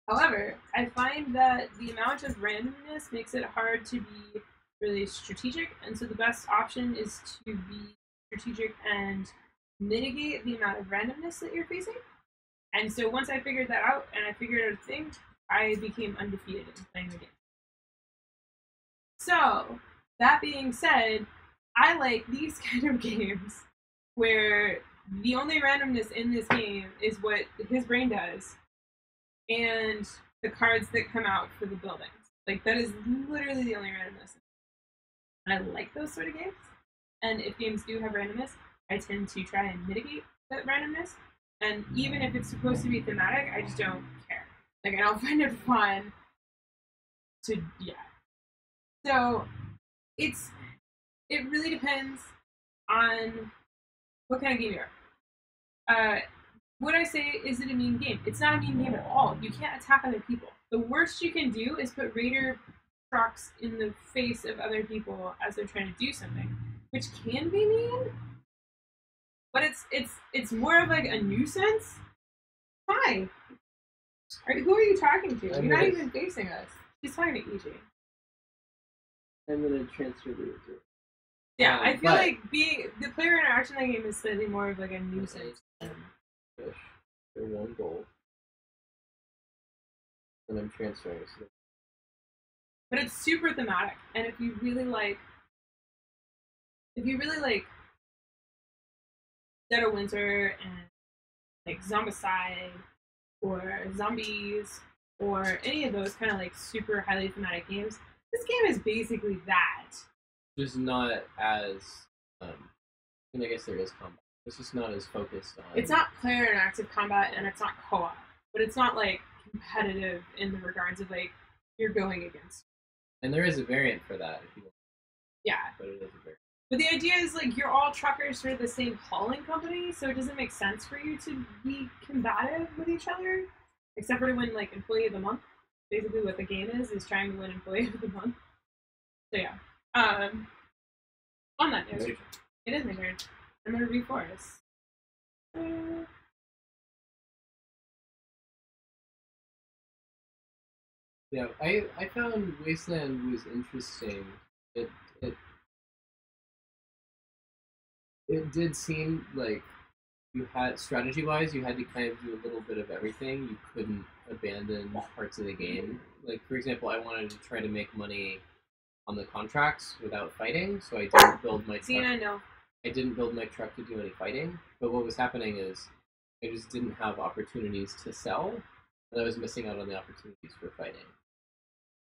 However, I find that the amount of randomness makes it hard to be really strategic, and so the best option is to be strategic and mitigate the amount of randomness that you're facing. And so once I figured that out and I figured out a thing, I became undefeated in playing the game. So, that being said, I like these kind of games where the only randomness in this game is what his brain does and the cards that come out for the buildings. Like, that is literally the only randomness. And I like those sort of games. And if games do have randomness, I tend to try and mitigate that randomness. And even if it's supposed to be thematic, I just don't care. Like, I don't find it fun to, yeah. So, it really depends on what kind of game you are. What I say, is it a mean game? It's not a mean game at all. You can't attack other people. The worst you can do is put raider trucks in the face of other people as they're trying to do something, which can be mean, but it's more of like a nuisance. Hi. Who are you talking to? You're not even facing us. She's talking to EJ. I'm gonna transfer the. Yeah, I feel like being the player interaction in that game is slightly more of like a nuisance. Fish for one goal, and I'm transferring. So. But it's super thematic, and if you really like Dead of Winter and like Zombicide or Zombies or any of those kind of like super highly thematic games, this game is basically that. Just not as, and I guess there is combat. It's just not as focused on. It's not player interactive combat, and it's not co-op, but it's not like competitive in the regards of like you're going against. And there is a variant for that if you want. Yeah. But it is a variant. But the idea is like you're all truckers for the same hauling company, so it doesn't make sense for you to be combative with each other, except for to win like Employee of the Month. Basically, what the game is trying to win Employee of the Month. So yeah. On that note, it is my turn. I'm gonna reforest. Yeah, I found Wasteland was interesting. It did seem like you had, strategy-wise, you had to kind of do a little bit of everything. You couldn't abandon parts of the game. Like, for example, I wanted to try to make money on the contracts without fighting, so I didn't build my truck. I didn't build my truck to do any fighting, but what was happening is I just didn't have opportunities to sell, and I was missing out on the opportunities for fighting.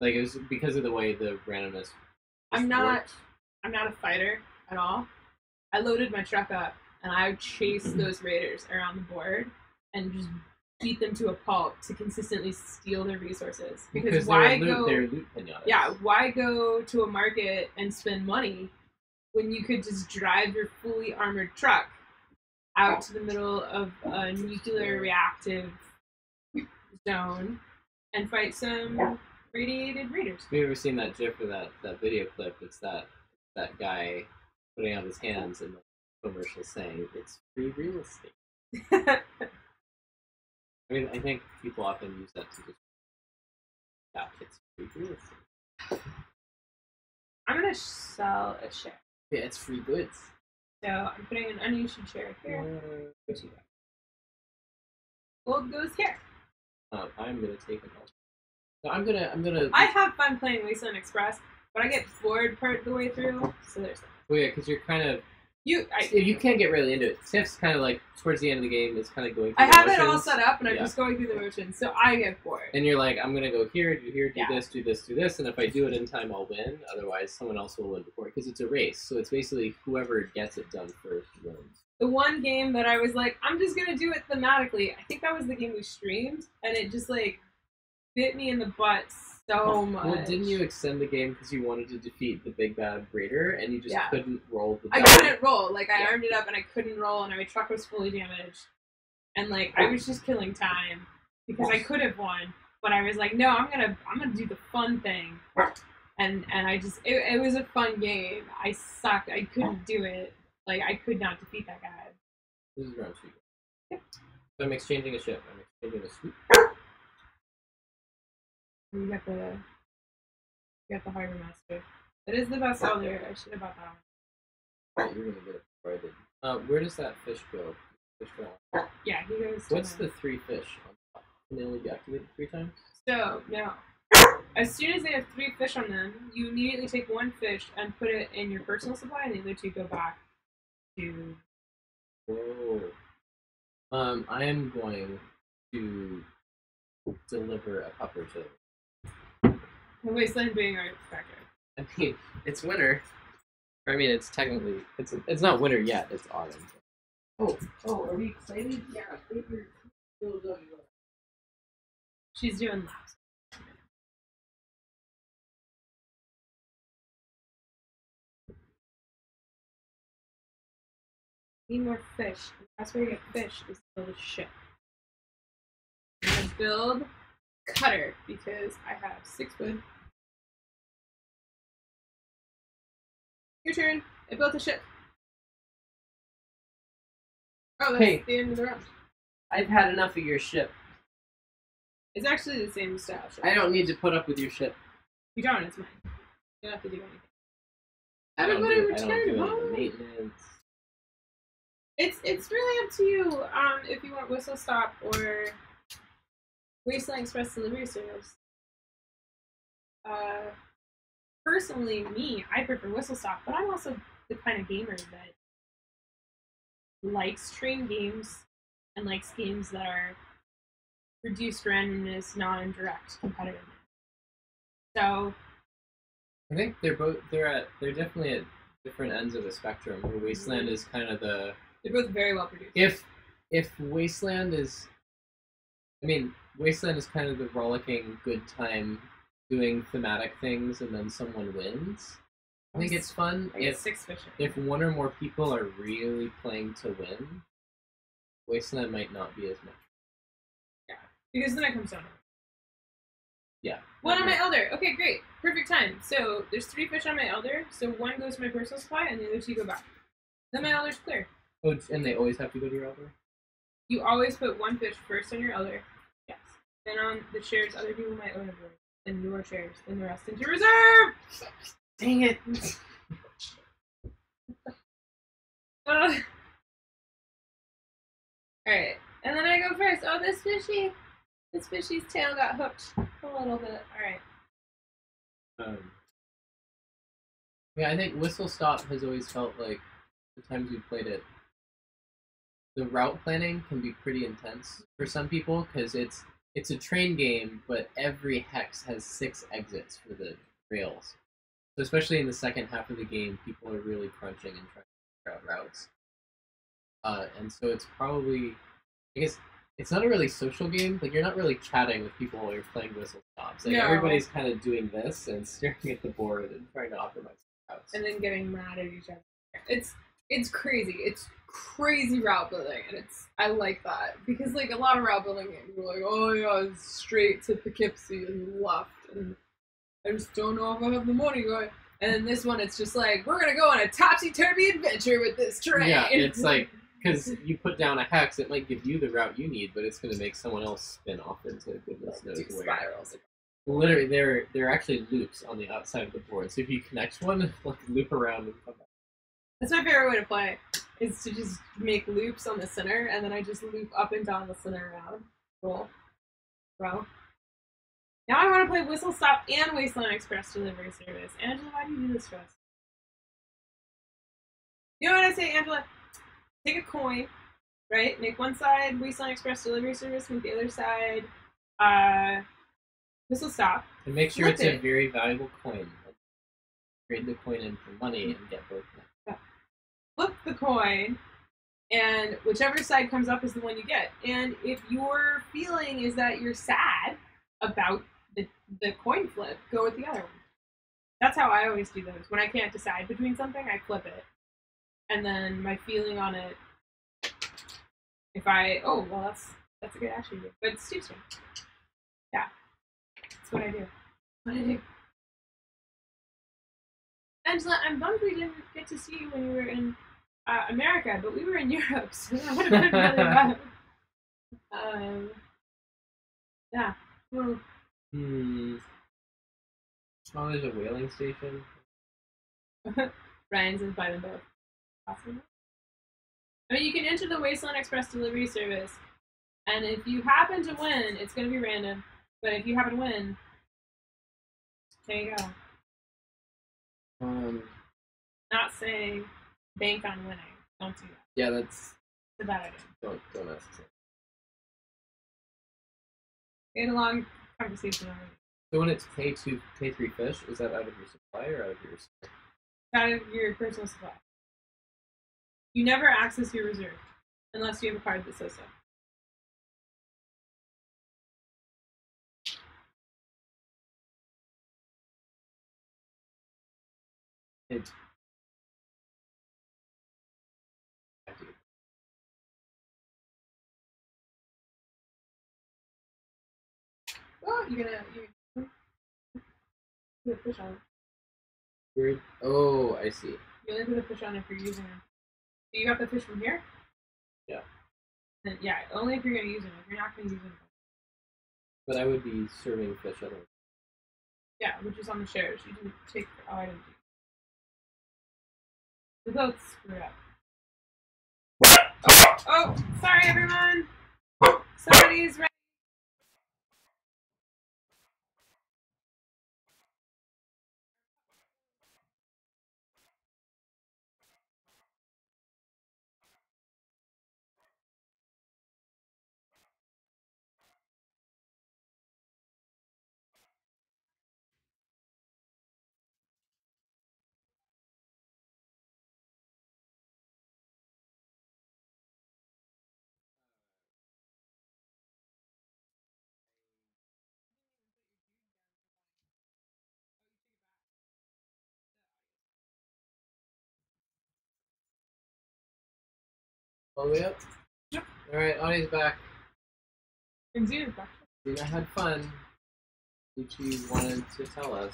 Like, it was because of the way the randomness I'm not a fighter at all. I loaded my truck up, and I would chase those raiders around the board and just beat them to a pulp to consistently steal their resources. Because why go? They're loot pinatas. Yeah, why go to a market and spend money when you could just drive your fully armored truck out to the middle of a nuclear reactive zone and fight some radiated raiders? Have you ever seen that GIF or that video clip? It's that guy putting out his hands in the commercial saying, "It's free real estate." I mean, I think people often use that to just, yeah, it's free real estate. I'm gonna sell a share. Yeah, it's free goods. So I'm putting an unused share here. Gold goes here. I'm gonna take it all. So I'm gonna. I have fun playing Wasteland Express, but I get bored part of the way through. So there's that. Well, yeah, because you're kind of. You can't get really into it. Tiff's kind of like towards the end of the game is kind of going through I have the motions. it all set up, and I'm just going through the motions, so I get bored. And you're like, I'm gonna go here, do this, and if I do it in time, I'll win. Otherwise, someone else will win before, because it's a race. So it's basically whoever gets it done first wins. The one game that I was like, I'm just gonna do it thematically. I think that was the game we streamed, and it just like bit me in the butt so much. Well, didn't you extend the game because you wanted to defeat the big bad raider, and you just couldn't roll the die? I couldn't roll. Like, I armed it up, and I couldn't roll, and my truck was fully damaged. And, like, I was just killing time, because I could have won. but I was like, no, I'm gonna do the fun thing, and I just it was a fun game. I sucked. I couldn't do it. Like I could not defeat that guy. This is round 2. Yep. So I'm exchanging a ship. I'm exchanging a swoop. You got the Harbor Master. That is the best elder. I should have bought that one. Oh, you're gonna get it before I did. Where does that fish go? Fish go on? Yeah, he goes. What's the 3 fish on top? Can they only be activated 3 times? So now, as soon as they have 3 fish on them, you immediately take 1 fish and put it in your personal supply, and the other 2 go back to. Whoa. I am going to deliver a pup or 2. The wasteland being our factor. I mean, it's winter. I mean, it's technically it's not winter yet. It's autumn. Oh, are we excited? Yeah. She's doing laps. Need more fish. That's where you get fish. Is to build a ship. I'm gonna build cutter because I have 6 wood. Your turn. I built a ship. Oh, that's the end of the round. I've had enough of your ship. It's actually the same style ship. I don't need to put up with your ship. You don't. It's mine. You don't have to do anything. I don't do any home. maintenance. It's really up to you. If you want Whistle Stop or Wasteland Express delivery service. Personally, I prefer Whistle Stop, but I'm also the kind of gamer that likes train games and likes games that are reduced randomness, non-direct competitiveness. So I think they're definitely at different ends of the spectrum. Where Wasteland is kind of the. They're both very well produced. If Wasteland is, Wasteland is kind of the rollicking good time doing thematic things and then someone wins. I think it's fun if 1 or more people are really playing to win. Wasteland might not be as much. Yeah, because then it comes down to it. Yeah. 1 on my elder. Okay, great. Perfect time. So there's 3 fish on my elder, so 1 goes to my personal supply and the other 2 go back. Then my elder's clear. Oh, and they always have to go to your elder? You always put 1 fish first on your elder. Yes. Then on the shares other people might own aboard. And your shares. Then the rest into reserve! Dang it! Alright. And then I go first. Oh, this fishy's tail got hooked a little bit. Alright. Yeah, I think Whistle Stop has always felt like the times we've played it, the route planning can be pretty intense for some people because it's a train game, but every hex has 6 exits for the rails. So especially in the second half of the game, people are really crunching and trying to figure out routes. And so it's probably, I guess, it's not a really social game. Like, you're not really chatting with people while you're playing Whistle Stops. Like, everybody's kind of doing this and staring at the board and trying to optimize routes. And then getting mad at each other. It's crazy. It's crazy route building, and I like that because like a lot of route building games are like, oh yeah, it's straight to Poughkeepsie and left, and I just don't know if I have the money going. And then this one, it's just like, we're gonna go on a topsy-turvy adventure with this train. Yeah, it's like, because you put down a hex, it might give you the route you need, but it's gonna make someone else spin off into goodness knows where. Spirals. Literally, there are actually loops on the outside of the board, so if you connect one, like loop around and come back. That's my favorite way to play, is to just make loops on the center, and then I just loop up and down the center around. Roll. Row. Now I want to play Whistle Stop and Wasteland Express Delivery Service. Angela, why do you do this for us? You know what I say, Angela? Take a coin, right? Make one side Wasteland Express Delivery Service, make the other side Whistle Stop. And make sure it's a very valuable coin. Trade the coin in for money and get both. Flip the coin, and whichever side comes up is the one you get. And if your feeling is that you're sad about the coin flip, go with the other one. That's how I always do those. When I can't decide between something, I flip it. And then my feeling on it, if I, that's a good action. But it's Steve's turn. Yeah. That's what I do. What I do. Angela, I'm bummed we didn't get to see you when you were in America, but we were in Europe, so that would have been really rough. Yeah. Well, Oh, there's a whaling station. Ryan's is by them both. Awesome. I mean, you can enter the Wasteland Express delivery service, and if you happen to win, it's going to be random, but if you happen to win, there you go. Not saying bank on winning. Don't do that. Yeah, that's a bad idea. Don't ask. We had a long conversation already. So when it's K3 fish, is that out of your supply or out of your supply? Out of your personal supply. You never access your reserve unless you have a card that says so. Well, you're gonna put a fish on. Weird. Oh, I see. You only put a fish on if you're using them. You got the fish from here? Yeah. Then, yeah, only if you're gonna use them. If you're not gonna use them. But I would be serving fish otherwise. Yeah, which is on the shares. You didn't take the item. The boat's screwed up. Oh, sorry everyone. Somebody's ready. All the way up? Yep. Alright, Audie's back. And Zina's back. Zina had fun. What she wanted to tell us.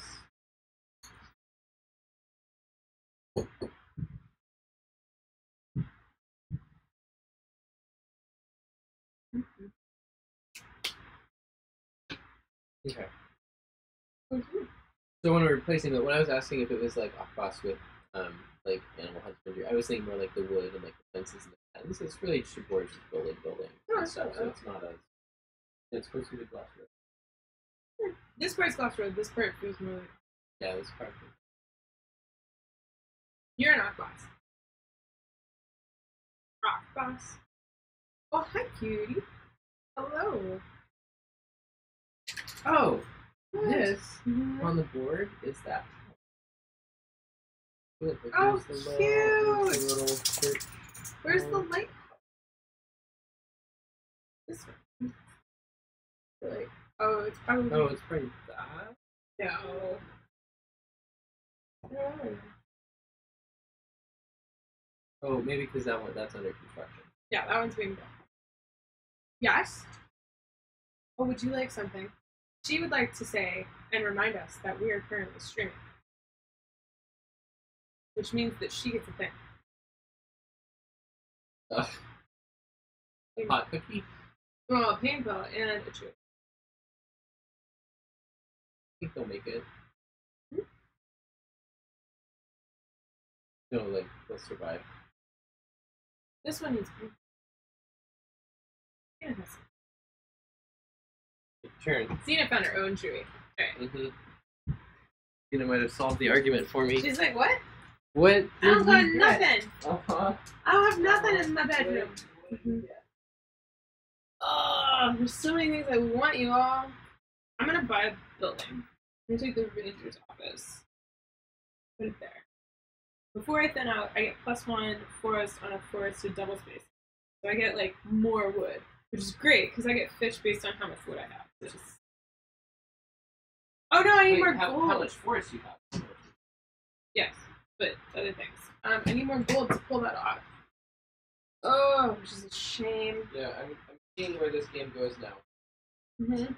Okay. So when we're replacing it, when I was asking if it was like off boss with like animal husbandry, I was thinking more like the wood and like the fences and the fence. It's really just your board just building Oh, and stuff, so it's not as it's supposed to be glass road. This part's glass road. This part feels more. Yeah, this part. You're not boss. Rock boss. Oh, hi, cutie. Hello. Oh, What? this on the board is that. Look, Oh, there's the cute. little church. Where's the light? This one. Like, oh, it's probably. Oh, it's probably that. No. Oh. Oh, maybe because that's under construction. Yeah, that one's being built. Yes. Oh, would you like something? She would like to say and remind us that we are currently streaming, which means that she gets a thing. Hot cookie. Well, a paintball and a chew. I think they'll make it. No, like they'll survive. This one needs paint. Yeah, that's Turn. Zena found her own chewy. Alright. Mm-hmm. Zena might have solved the argument for me. She's like, what? What? I don't got nothing. Uh-huh. I don't have nothing in my bedroom. Oh, there's so many things I want, you all. I'm gonna buy a building. I'm gonna take the ranger's office. Put it there. Before I thin out, I get +1 forest on a forested double space. So I get like more wood, which is great because I get fish based on how much wood I have. Which is... Oh no, I need more gold. How much forest you have? Yes, but other things. I need more gold to pull that off. Oh, which is a shame. Yeah, I'm seeing where this game goes now. Mm-hmm.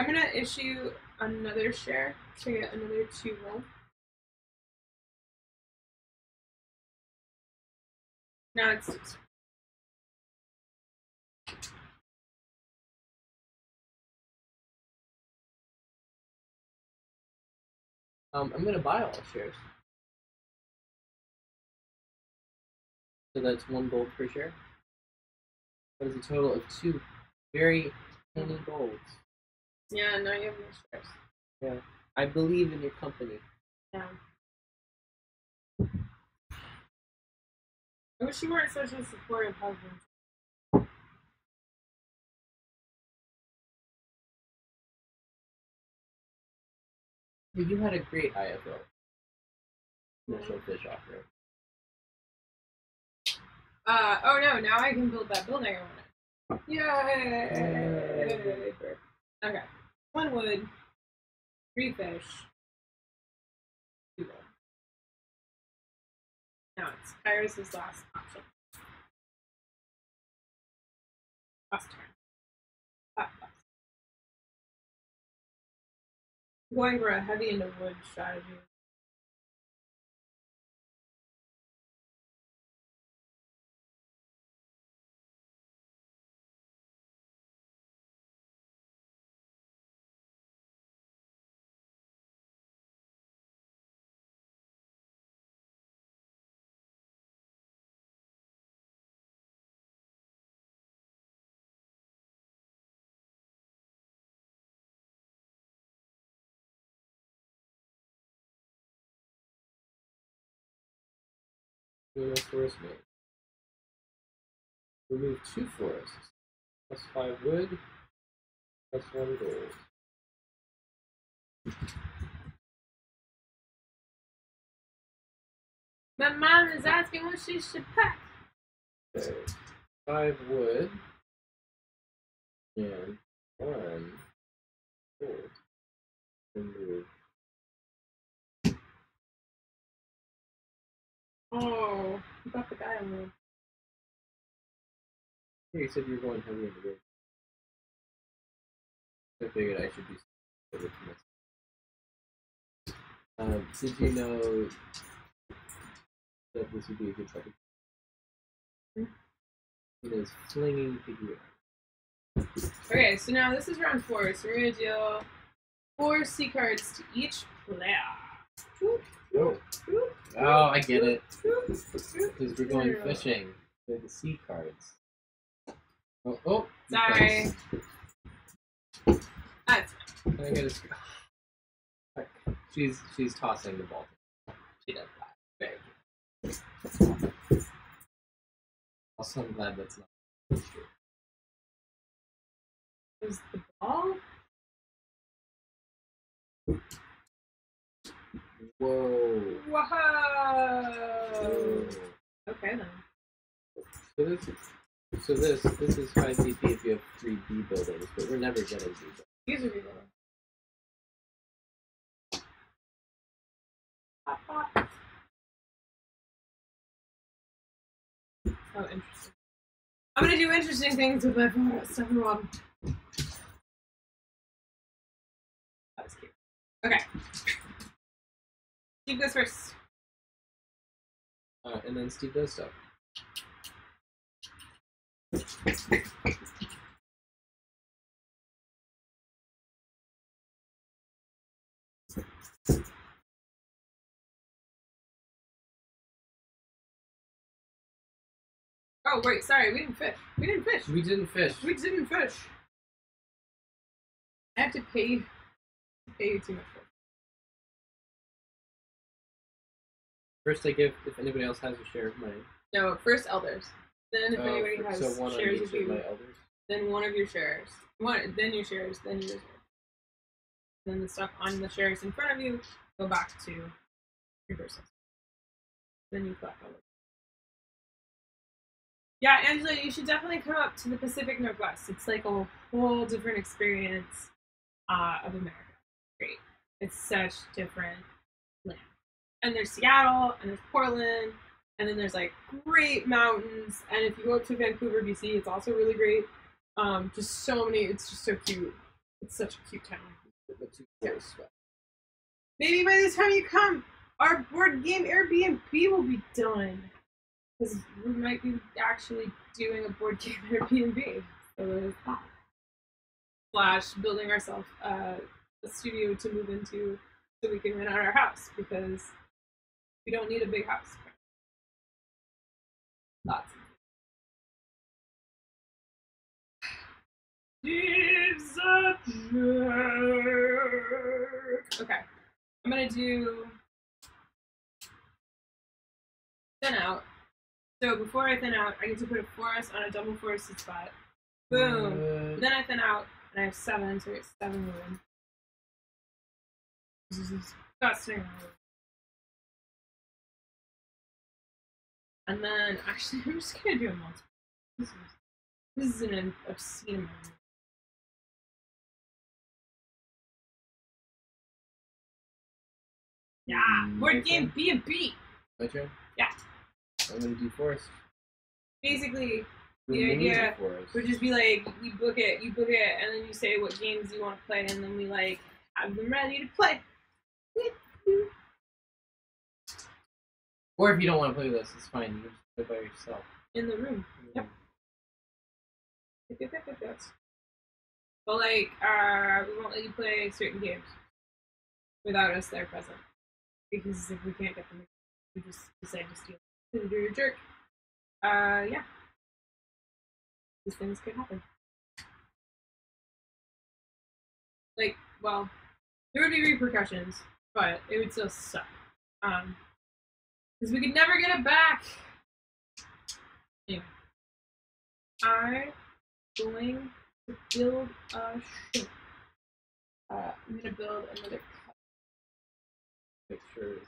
I'm gonna issue another share to get another 2 wool. Now it's I'm gonna buy all shares. So that's 1 gold per share. That is a total of 2 very tiny golds. yeah. Now you have no shares. Yeah, I believe in your company. Yeah. I wish you weren't such a supportive husband. But you had a great IFO. Initial fish offering. Oh no, now I can build that building I wanted. Yay! Okay. 1 wood, 3 fish, 2 wood. Now it's Iris' last option. Last turn. Last. I'm going for a heavy into wood strategy. No forest made. Remove 2 forests. +5 wood. +1 gold. My mom is asking what she should pack. Okay. 5 wood. And 1 gold. Remove. Oh, I got the guy on me. You said you were going heavy into wood. I figured I should do something to myself. Did you know that this would be a good topic? It is flinging figure. Okay, so now this is round 4, so we're gonna deal 4 C cards to each player. Oh. Oh, I get it. Because we're going fishing with the C cards. Oh. Sorry. That's Can I get a... She's tossing the ball. she does that. Very cute. Also, I'm glad that's not true. Is the ball? Whoa. Whoa. Okay then. So this is 5 CP if you have 3 B buildings, but we're never getting B buildings. These are rebuilding. Pop, pop. Oh, interesting. I'm gonna do interesting things with my forest, everyone. That was cute. Okay. Steve goes first. And then Steve does stuff. Oh wait, sorry, we didn't fish. We didn't fish. We didn't fish. We didn't fish. I have to pay you too much. First, I give if anybody else has a share of mine. No, first elders. Then if anybody has so one shares on of each you, of my elders. then one of your shares. Then your shares, then yours. Then the stuff on the shares in front of you go back to your person. Then you collect all of it. Yeah, Angela, you should definitely come up to the Pacific Northwest. It's like a whole different experience of America. Great. It's such different land. And there's Seattle, and there's Portland, and then there's like great mountains. And if you go up to Vancouver, BC, it's also really great. Just so many. It's just so cute. It's such a cute town. But too close. Maybe by the time you come, our board game Airbnb will be done. Because we might be actually doing a board game Airbnb. So there's that. Slash building ourselves a studio to move into so we can rent out our house because we don't need a big house. Lots. He's a jerk. Okay, I'm gonna do thin out. So before I thin out, I get to put a forest on a double forested spot. Boom. Then I thin out, and I have 7, so it's 7 wood. This is disgusting. And then, actually, I'm just gonna do a multiple. This is an obscene amount. Yeah, board game B&B. My turn? Yeah. I'm gonna do forest. Basically, the idea would just be like, you book it, and then you say what games you want to play, and then we like have them ready to play. Or if you don't want to play with us, it's fine. You can just play by yourself. In the room. Yep. But like, we won't let you play certain games without us there present. Because if we can't get them, we just decide to steal. You're a jerk. Yeah. These things could happen. Like, well, there would be repercussions, but it would still suck. Because we could never get it back. Anyway. I'm going to build a ship. I'm going to build another cup. Pictures.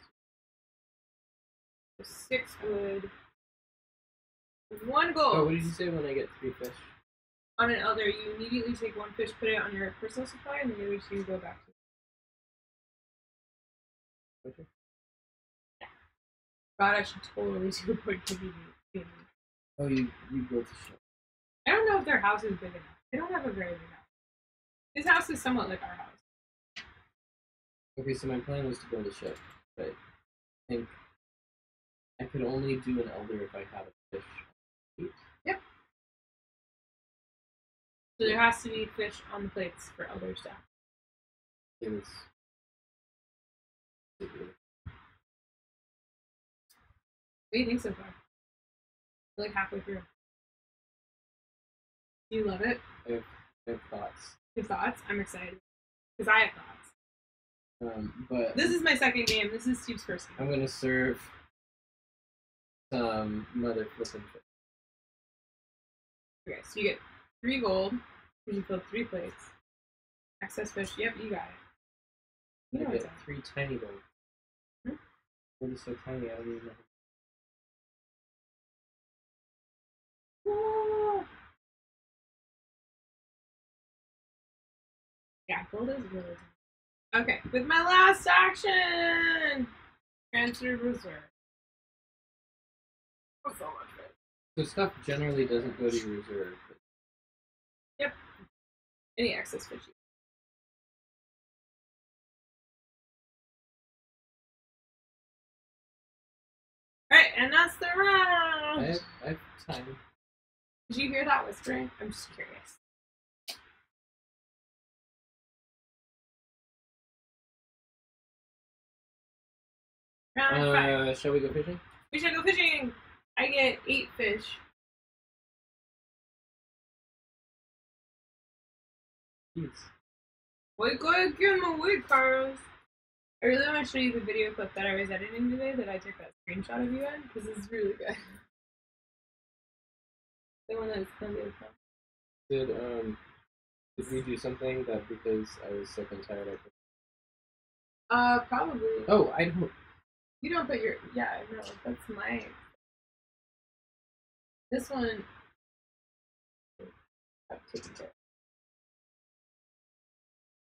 6 wood. 1 gold. Oh, what did you say when I get 3 fish? On an elder, you immediately take 1 fish, put it on your personal supply, and then the other 2 go back to you. Okay. Yeah. God, I should totally do a board game. Oh, you built a ship. I don't know if their house is big enough. They don't have a very big house. His house is somewhat like our house. Okay, so my plan was to build a ship, but I think I could only do an elder if I had a fish. Yep. So there has to be fish on the plates for elder staff. It was. What do you think so far? We're like halfway through. Do you love it? I have thoughts. Your thoughts? I'm excited. Because I have thoughts. But this is my second game. This is Steve's first game. I'm gonna serve some mother flipping fish. Okay, so you get 3 gold because you filled 3 plates. Excess fish. Yep, you got it. You know I get 3 tiny gold. Hmm? What is so tiny? I don't even know. Whoa. Yeah, gold is really good. Okay, with my last action! Transfer reserve. Oh, so much good. So stuff generally doesn't go to your reserve. Yep. Any excess fish. Alright, and that's the round! I have time. Did you hear that whispering? I'm just curious. Round 5. Shall we go fishing? We should go fishing! I get 8 fish. Jeez. Wait, go ahead, give him a week, Carlos. I really want to show you the video clip that I was editing today that I took that screenshot of you in, because it's really good. The one that's on the other phone. Did we do something that because I was sick and tired Probably. Oh, I don't. You don't put your. Yeah, I know. That's my. This one. I've taken care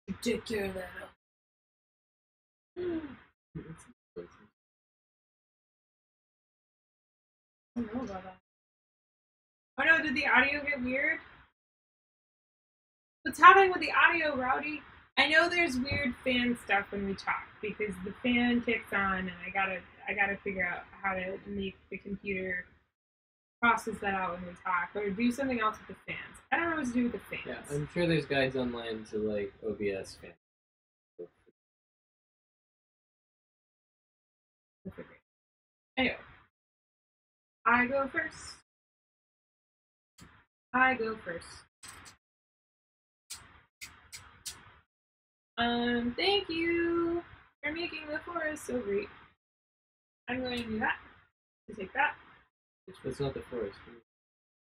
of. Take care of that. I don't know about that. Oh no, did the audio get weird? What's happening with the audio, Rowdy? I know there's weird fan stuff when we talk because the fan kicks on, and I gotta figure out how to make the computer process that out when we talk, or do something else with the fans. I don't know what to do with the fans. Yeah, I'm sure there's guides online to like OBS fans. Anyway, I go first. Thank you for making the forest so great. I'm going to do that. To take that. It's not the forest.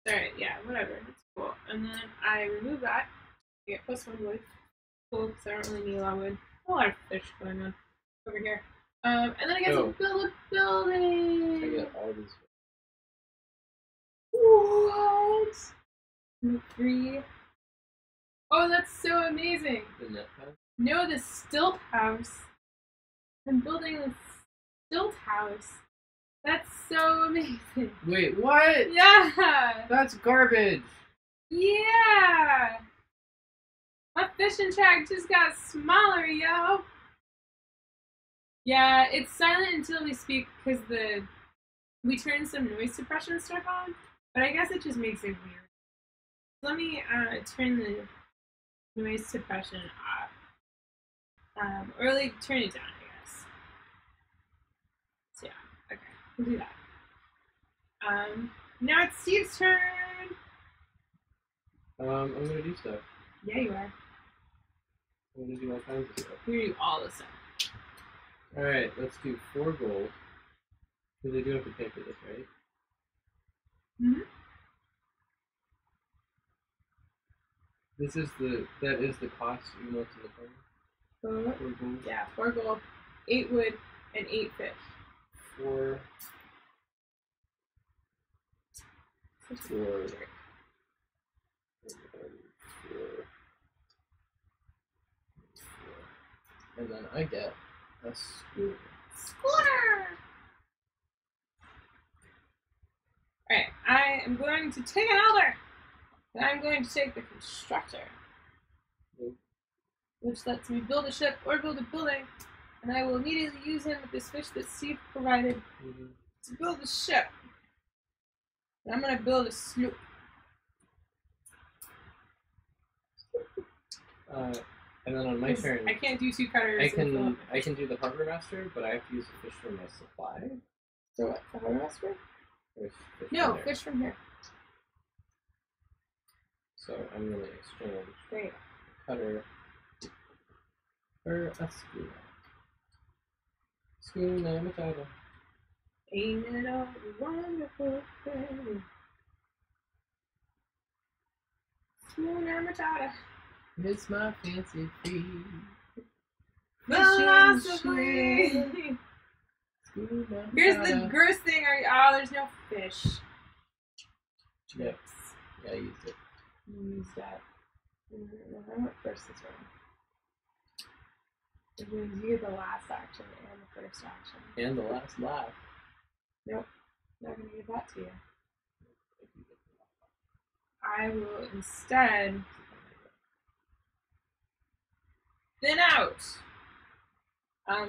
Alright, yeah, whatever. It's cool. And then I remove that. I get +1 wood. Cool, because I don't really need a lot of wood. A lot of fish going on over here. And then I get to build a building. I get all these. What? 3. Oh, that's so amazing. The net house? No, the stilt house. I'm building the stilt house. That's so amazing. Wait, what? Yeah. That's garbage. Yeah. My fishing shack just got smaller, yo. Yeah, it's silent until we speak because we turned some noise suppression stuff on, but I guess it just makes it weird. Let me turn the noise suppression off. Or like turn it down, I guess. So yeah, okay, we'll do that. Now it's Steve's turn. I'm gonna do stuff. Yeah, you are. I'm gonna do all kinds of stuff. You're gonna do all the stuff. Alright, let's do 4 gold. Because I do have to pay for this, right? Mm-hmm. That is the cost, even though it's in the corner. 4 gold. Yeah, 4 gold, 8 wood, and 8 fish. 4. 4. 4. And then I get a scooter. Scooter! Alright, I am going to take an elder. And I'm going to take the constructor. Which lets me build a ship or build a building. And I will immediately use him with this fish that Steve provided to build a ship. And I'm going to build a sloop. And then on my turn, I can't do 2 cutters. I can do the harbor master, but I have to use the fish for my supply. So what? The harbor master? Fish No, from fish from here. So I'm gonna exchange Great. cutter for a schooner. Schooner Matata. Ain't it a wonderful thing? Schooner Matata. It's my fancy free. Philosophy. Here's the gross thing. There's no fish. Yep. Yeah, I used it. You used that. I went first this round. Which means you get the last action and the first action. And the last laugh. Nope. Not gonna give that to you. I will instead thin out.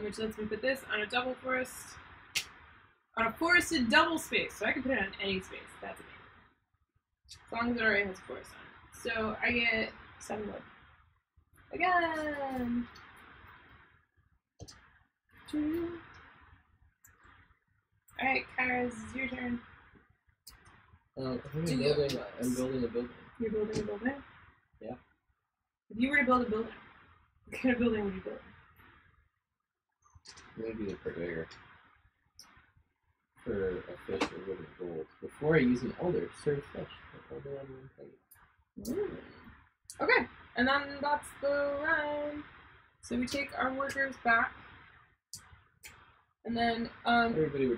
Which lets me put this on a double forest. On a forested double space. So I can put it on any space. That's amazing. As long as it already has a forest on it. So I get 7 wood. Again! 2. Alright, Kara, this is your turn. I'm building a building. You're building a building? Yeah. If you were to build a building, what kind of building would you build? I'm gonna do the purveyor for a fish or wood and gold. Before I use an elder, serve fish. Elder on one plate. Okay, and then that's the round. So we take our workers back. And then,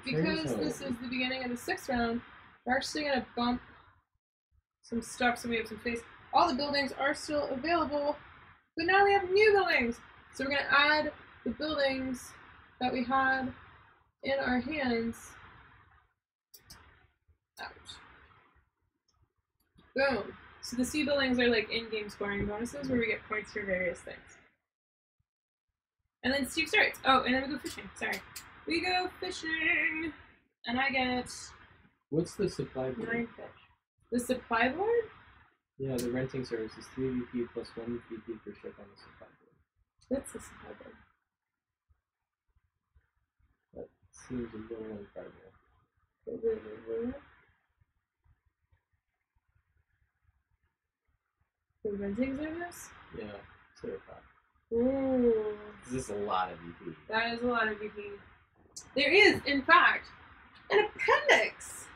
because this is the beginning of the 6th round, we're actually going to bump some stuff so we have some space. All the buildings are still available, but now we have new buildings. So we're going to add the buildings that we had in our hands. Ouch. Boom. So the sea buildings are like in-game scoring bonuses where we get points for various things. And then Steve starts. Oh, and then we go fishing. Sorry. We go fishing, and I get... What's the supply board? 9 fish. The supply board? Yeah, the renting service is 3 VP plus 1 VP per ship on the supply board. What's the supply board? That seems a little incredible. The renting service? Yeah, so I thought. Ooh. This is a lot of VP. That is a lot of VP. There is, in fact, an appendix.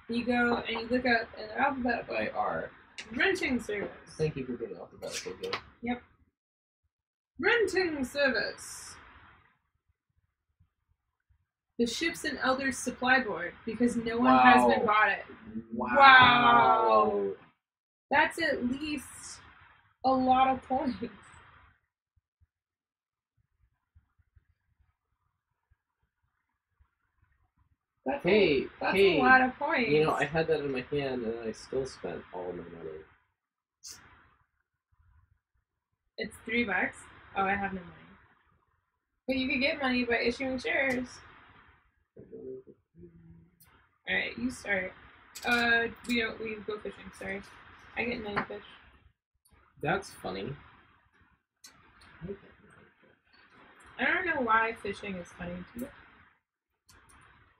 You go and you look up an alphabetical. By R. Renting service. Thank you for being alphabetical, Joe. Yep. Renting service. The Ships and Elders supply board, because no one has been bought it. Wow. That's at least a lot of points. That's a lot of points. You know, I had that in my hand and I still spent all my money. It's $3. Oh, I have no money. But you could get money by issuing shares. Alright, you start. We go fishing, sorry. I get 9 fish. That's funny. I don't know why fishing is funny to you.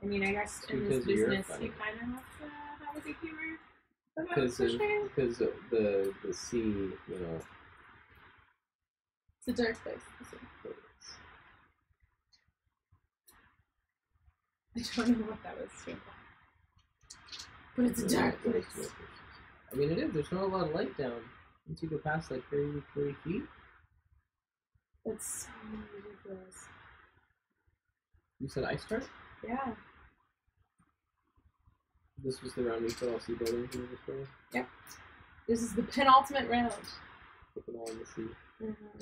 I mean, I guess in this business you kind of have to have a big humor about fishing. Because the sea, you know. It's a dark place. I don't know what that was too. But it's a dark place. I mean, it is. There's not a lot of light down. Once you go past like 30 feet. That's so ridiculous. You said I start? Yeah. This was the round we put all sea buildings in this round? Yep. This is the penultimate round. Put them all in the sea. Mm-hmm.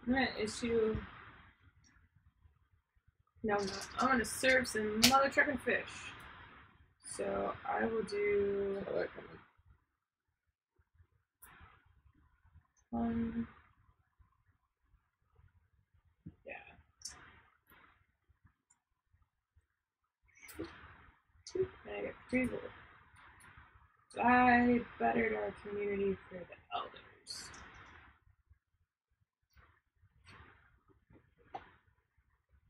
I'm gonna issue. No, I'm gonna serve some mother trucking fish. So I will do. I like that one. Yeah. And I get 3 gold. I bettered our community for the elders.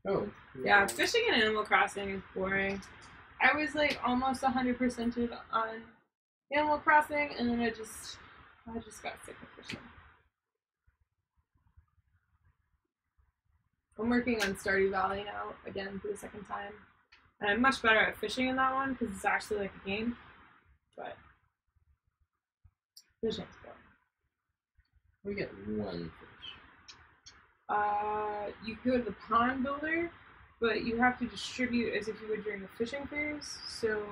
Oh. Yeah, fishing in Animal Crossing is boring. I was like almost 100%ed on Animal Crossing, and then I just got sick of fishing. I'm working on Stardew Valley now, again, for the second time. And I'm much better at fishing in that one, because it's actually like a game. But fishing's boring. We get 1 fish. You go to the pond builder, but you have to distribute as if you would during the fishing phase. So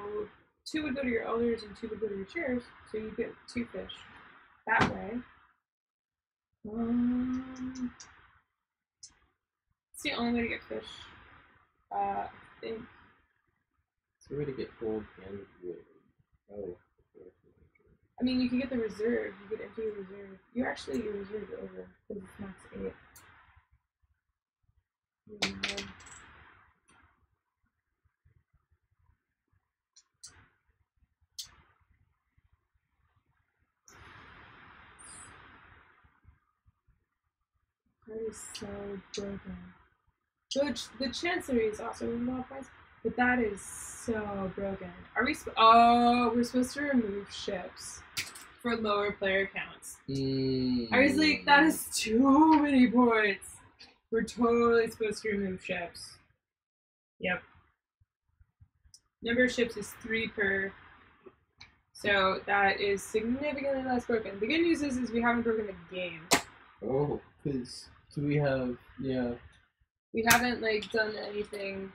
2 would go to your elders and 2 would go to your shares. So you get 2 fish that way. It's the only way to get fish. I think. It's the way to get gold and wood. Oh. I mean, you can get the reserve. You could empty your reserve. Your reserve is over because it's max 8. That is so broken. The Chancery is also in low price, but that is so broken. Are we? We're supposed to remove ships for lower player counts. I was like, that is too many points. We're totally supposed to remove ships. Yep. Number of ships is 3 per So that is significantly less broken. The good news is we haven't broken the game. Oh, because do we have, yeah. We haven't, like, done anything.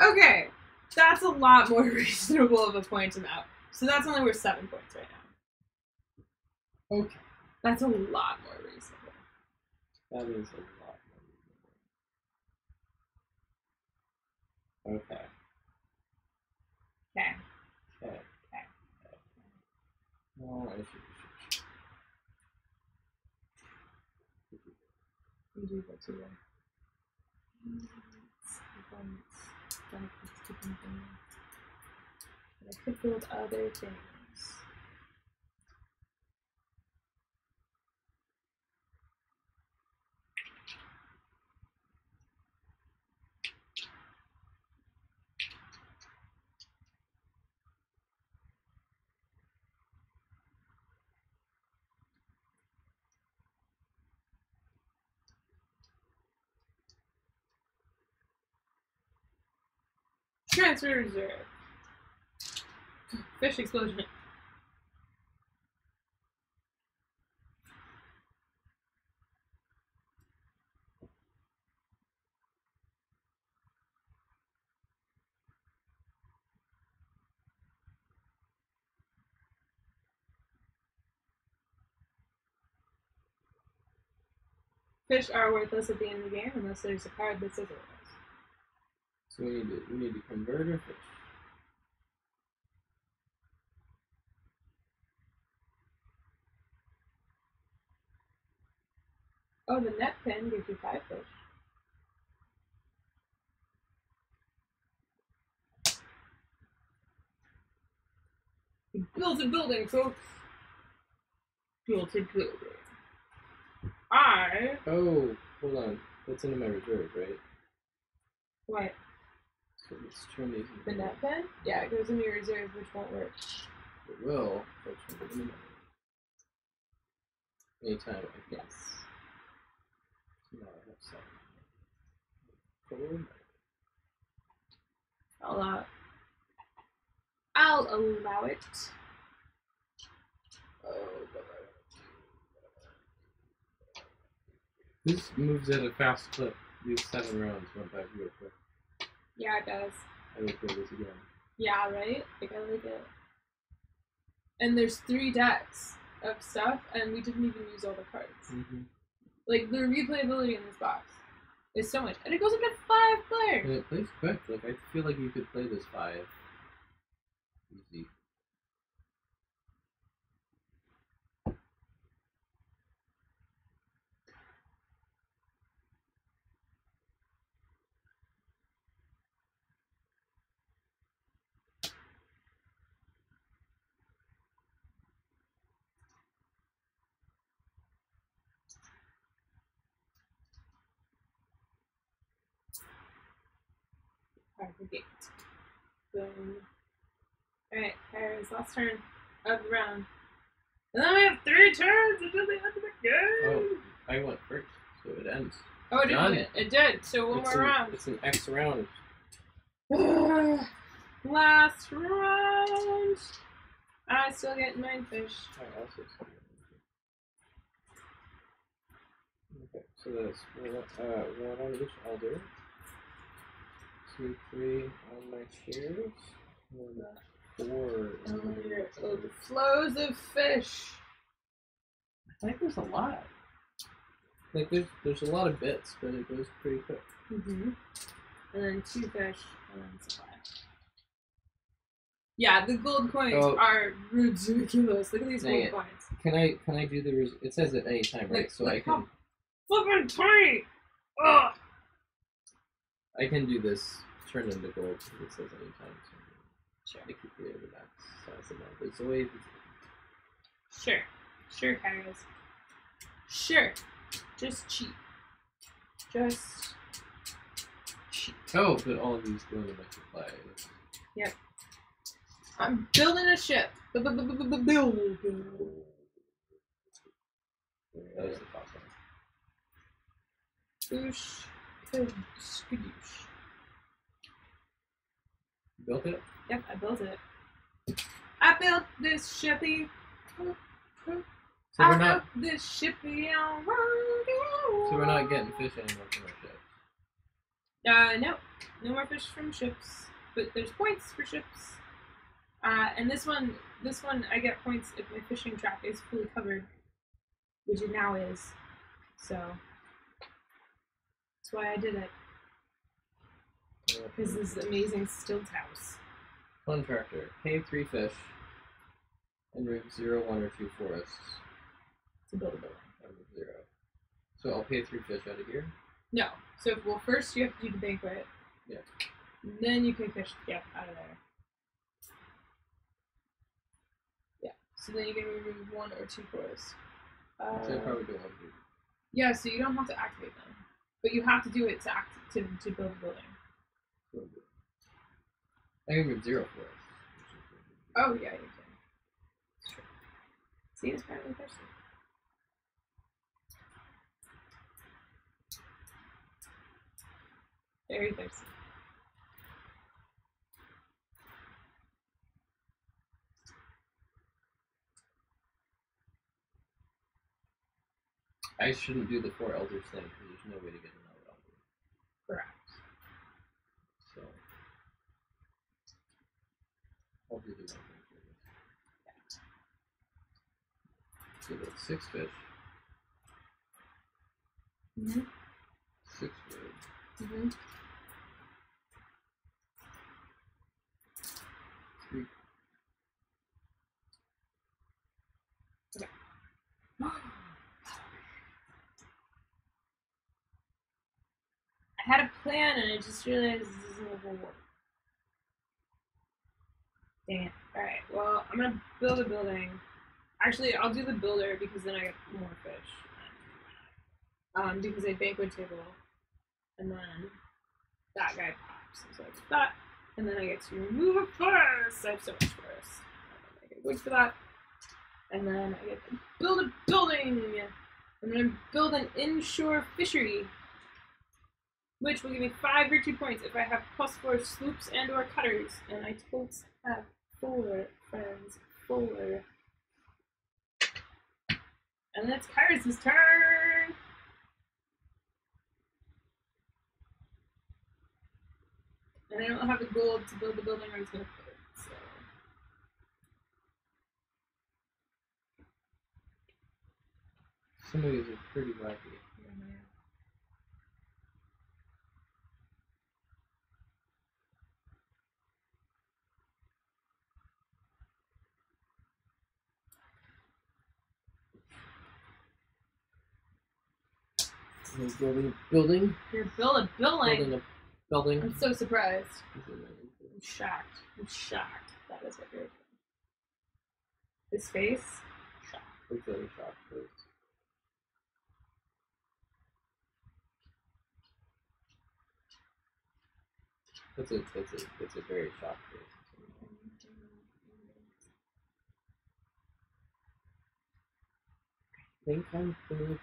Okay, that's a lot more reasonable of a point amount. So that's only worth 7 points right now. Okay. That's a lot more reasonable. That is a lot more reasonable. Okay. Okay. Okay. No, I should. You do that too, then. I could build other things. Transfer reserve. Fish explosion. Fish are worthless at the end of the game unless there's a card that says otherwise. So we need to convert our fish. Oh, the net pin gives you 5 fish. You built a building, folks. Built a building. Oh, hold on. That's into my reserve, right? What? So let's turn these into The net pin? Yeah, it goes into your reserve, which won't work. It will. But turn it into anytime I can. Yes. No, I have 7. Cool. I'll allow it. Oh, but this moves at a fast clip. These 7 rounds went by real quick. Yeah, it does. I will play this again. Yeah, right? Like, I like it. And there's 3 decks of stuff, and we didn't even use all the cards. Mm-hmm. Like, the replayability in this box is so much. And it goes up to 5 players! And it plays quick. Like, I feel like you could play this 5. Easy. Alright, the gate. Boom. Alright, Harry's last turn of the round. And then we have 3 turns until the end of the game! Oh, I went first, so it ends. Oh, it Done. did. It did. So one more round. It's an X round. Last round. I still get 9 fish. I also see. Okay, so that's one on each elder. 2, 3 on my shears. And 4 Oh, your overflows of fish. I think there's a lot. Like there's a lot of bits, but it goes pretty quick. Mm-hmm. And then 2 fish, and then supply. Yeah, the gold coins are ridiculous. Look at these gold coins. Can I do the? It says at any time, right? So I can. Flippin' tiny. Ugh. I can do this. Turn into gold. It says any time. So Sure. I keep it in that size amount. It's always. Sure. Sure, Kairos. Sure. Just cheap. Just cheap. Oh, but all of these go into my supply. Yep. I'm building a ship. Build. That was the top one. Boosh. Skadoosh. Built it? Yep, I built it. I I built this shippy. So I we're not. built this shippy. So we're not getting fish anymore from our ship. No. No more fish from ships. But there's points for ships. And this one, I get points if my fishing trap is fully covered, which it now is. So that's why I did it. Because this amazing stilt house. Contractor, pay 3 fish and remove 0, 1, or 2 forests. To build a building. Out of 0. So I'll pay 3 fish out of here? No. So, well, first you have to do the banquet. Yeah. Then you can fish, out of there. Yeah. So then you can remove 1 or 2 forests. So I probably don't want to do. Yeah, so you don't have to activate them. But you have to do it to build a building. I can remove 0 forests. Oh, yeah, you can. It's true. See, it's apparently thirsty. Very thirsty. I shouldn't do the 4 elders thing because there's no way to get another elder. Correct. So I'll do the 1 thing. So that's 6 fish. Mm-hmm. 6 wood. Mm-hmm. 3. Okay. I had a plan and I just realized this isn't gonna work. Dang it. Alright, well, I'm gonna build a building. Actually, I'll do the builder because then I get more fish. Because I banquet table. And then that guy pops. So I get that. And then I get to remove a forest. I have so much forest. I get wood for that. And then I get to build a building. I'm gonna build an inshore fishery, which will give me 5 virtue points if I have +4 sloops and or cutters. And I totes have 4 friends. 4. And that's Kyrus' turn! And I don't have the gold to build the building I was gonna put, so. Some of these are pretty wacky. Building. You're building a building. Building a building. I'm so surprised. I'm shocked. I'm shocked. That is what you're doing. His face? Shocked. It's very shocked. It's a very shocked face. Think I'm good.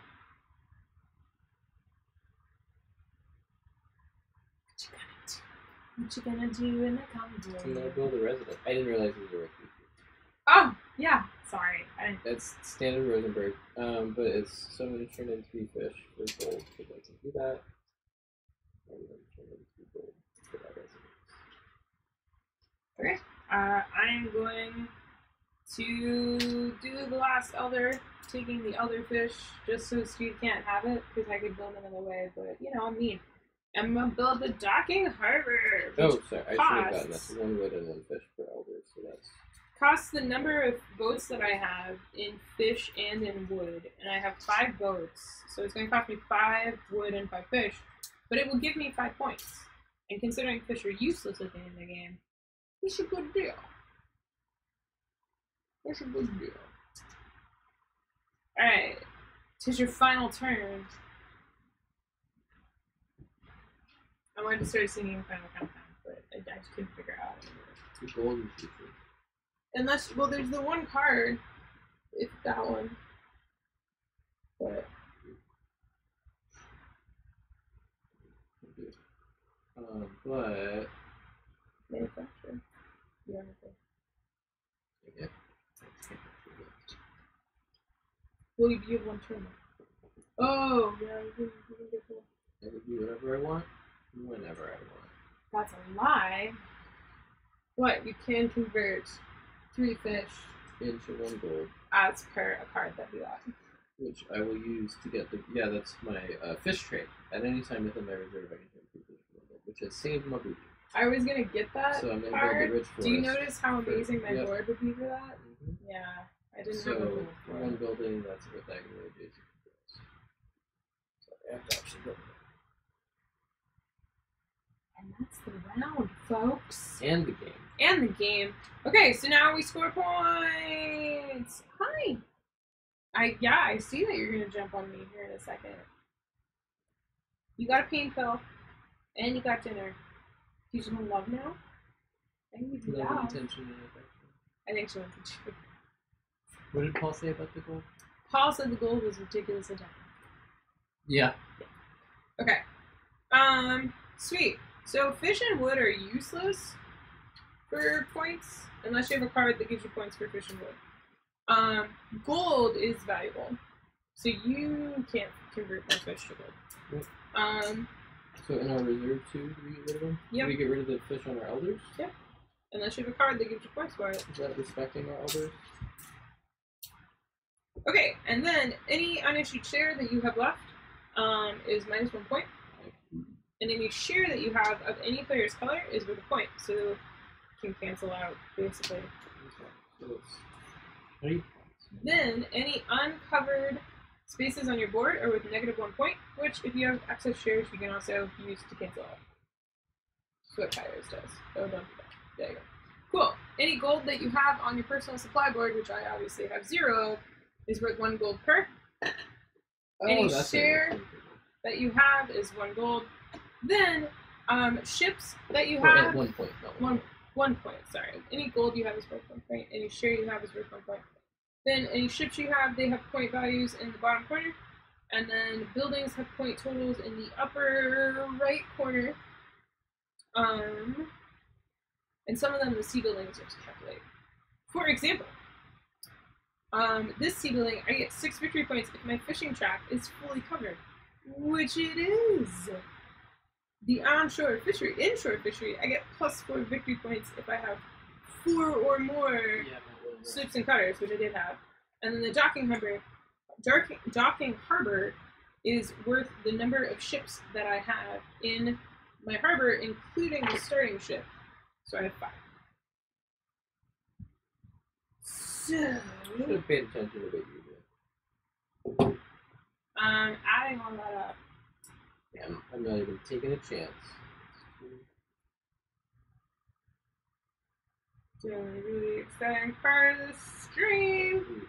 What you gonna do in the convoy? I'm gonna build a resident. I didn't realize it was a rookie. Oh, yeah. Sorry. That's standard Rosenberg, but it's so many turn in 3 fish for gold. So I can do that. I'm gonna turn in 3 gold for that resident. Okay. I'm going to do the last elder, taking the elder fish, just so Steve can't have it, because I could build another way, but, you know, I'm mean. I'm gonna build the docking harbor. Oh, sorry, I should have gotten that's 1 wood and 1 fish per elder, so that's... Costs the number of boats that I have in fish and in wood, and I have 5 boats, so it's going to cost me 5 wood and 5 fish, but it will give me 5 points. And considering fish are useless at the end of the game, it's a good deal. It's a good deal. Alright, 'tis your final turn. I wanted to start singing Final Countdown, but I just couldn't figure out. The gold is usually. Unless, well, there's the one card. It's that one. But. But. Manufacturer. Yeah, okay. Yeah. Well, you have one turn. Oh, yeah, you can get cool. I can do whatever I want, whenever I want. That's a lie. What? You can convert 3 fish into 1 gold. As per a card that we got. Which I will use to get the... Yeah, that's my fish trade. At any time within my reserve, I can take 3 fish from 1 gold, which has saved my booty. I was going to get that So I'm going to card. build the Rich Forest. Do you notice how amazing my board would be for that? Mm-hmm. Yeah. I didn't have a gold for 1 building, that's what that can really do. So I have to actually build it. And that's the round, folks. And the game. And the game. Okay, so now we score points. Hi. I see that you're gonna jump on me here in a second. You got a pain pill, and you got dinner. Do you just want love now? I think you do that. Intention and affection. I think she wants to. What did Paul say about the gold? Paul said the gold was ridiculous attack. Yeah. Okay. Sweet. So fish and wood are useless for points unless you have a card that gives you points for fish and wood. Gold is valuable, so you can't convert more fish to gold. Yep. So in our reserve too, do we get rid of them? Yep. Do we get rid of the fish on our elders? Yeah. Unless you have a card that gives you points for it. Is that respecting our elders? Okay, and then any unissued share that you have left is minus 1 point. And any share that you have of any player's color is worth a point, so you can cancel out, basically. So it's 3 points. Then, any uncovered spaces on your board are worth negative 1 point, which, if you have excess shares, you can also use to cancel out. That's what Kairos does. Oh, don't do that. There you go. Cool. Any gold that you have on your personal supply board, which I obviously have 0 of, is worth 1 gold per. Any share that you have is 1 gold. Then, ships that you have... At 1 point, no. 1 point, sorry. Any gold you have is worth 1 point. Any share you have is worth 1 point. Then, any ships you have, they have point values in the bottom corner. And then, buildings have point totals in the upper right corner. And some of them, the sea buildings are to calculate. For example, this sea building, I get 6 victory points if my fishing trap is fully covered. Which it is! The inshore fishery, I get plus 4 victory points if I have 4 or more slips and cutters, which I did have. And then the docking harbor is worth the number of ships that I have in my harbor, including the starting ship. So I have 5. So... You should have paid attention to what you did. Adding all that up. Yeah, I'm not even taking a chance. Doing a really exciting part of the stream.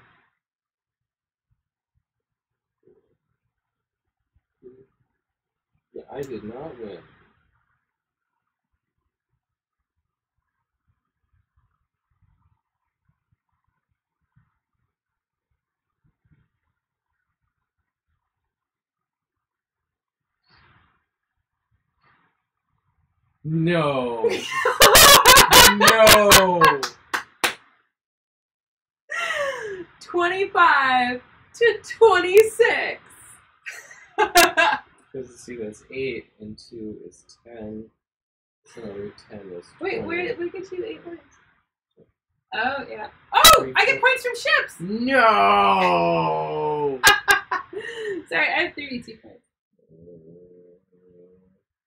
Yeah, I did not win. No. No. 25 to 26. Because see, that's 8 and 2 is 10. So another 10 is 20. Wait, where get you the 8 points? Oh, yeah. Oh, I get points from ships. No. Sorry, I have 32 points.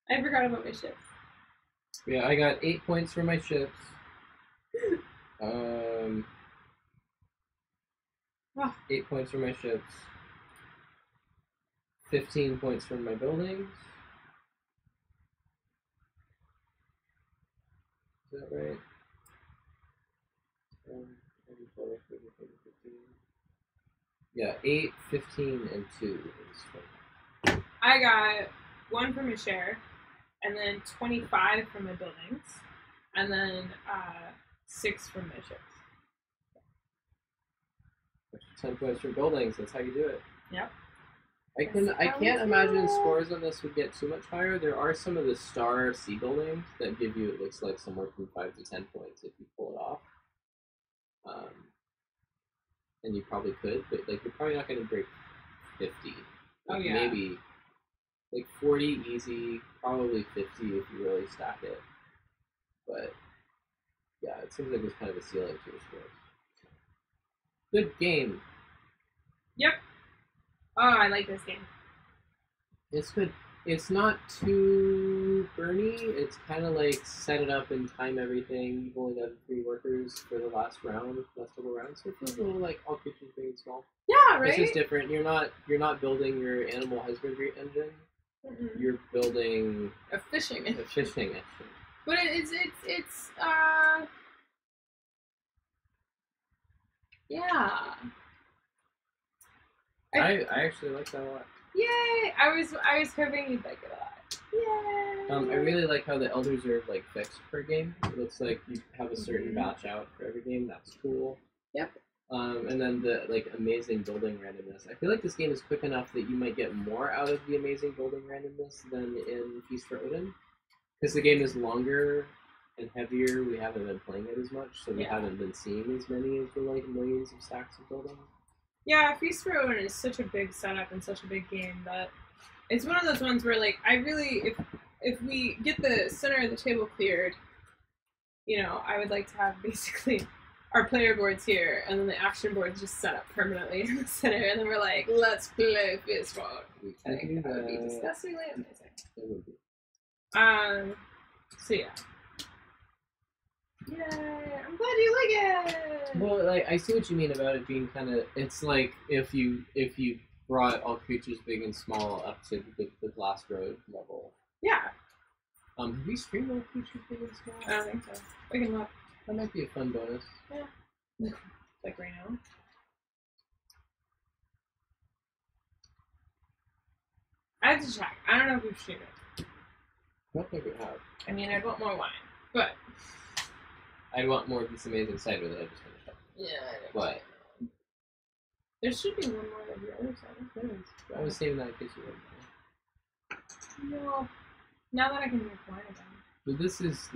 I forgot about my ships. Yeah, I got 8 points for my ships. 8 points for my ships. 15 points for my buildings. Is that right? 10, 12, 13, 14, 15. Yeah, 8, 15, and 2 is 20. I got 1 for my share, and then 25 for my buildings, and then 6 for my ships. 10 points for buildings, that's how you do it. Yep. I can't imagine scores on this would get too much higher. There are some of the star sea buildings that give you, it looks like, somewhere from 5 to 10 points if you pull it off. and you probably could, but like you're probably not going to break 50. Like, maybe like 40 easy, probably 50 if you really stack it. But yeah, it seems like there's kind of a ceiling to your scores. Good game. Yep. Oh, I like this game. It's good. It's not too burny. It's kind of like set it up and time everything. You've only got 3 workers for the last couple rounds, so it feels a little like all creatures big and small. Yeah, right. This is different. You're not building your animal husbandry engine. Mm-hmm. You're building a fishing engine. But it's yeah. I actually like that a lot. Yay! I was hoping you'd like it a lot. Yay! I really like how the elders are like fixed per game. It looks like you have a certain batch out for every game. That's cool. Yep. And then the like amazing building randomness. I feel like this game is quick enough that you might get more out of the amazing building randomness than in Feast for Odin, because the game is longer and heavier. We haven't been playing it as much, so we haven't been seeing as many of the like millions of stacks of building. Yeah, Feast for Odin is such a big setup and such a big game that it's one of those ones where, like, I really, if we get the center of the table cleared, you know, I would like to have basically our player boards here, and then the action boards just set up permanently in the center, and then we're like, let's play Feast for Odin. I think that would be disgustingly amazing. It would be. So yeah. Yay! I'm glad you like it! Well, like, I see what you mean about it being kind of... It's like if you brought all creatures big and small up to the Glass Road level. Yeah. Have we streamed all creatures big and small? I don't think so. We can look. That might be a fun bonus. Yeah. Like right now. I have to check. I don't know if we've streamed it. I don't think we have. I mean, I'd want more wine, but... I'd want more of this amazing cider that I just finished up. Yeah, But there should be one more of the other side. I was saving that in case you wouldn't. No. Now that I can drink wine again. But this is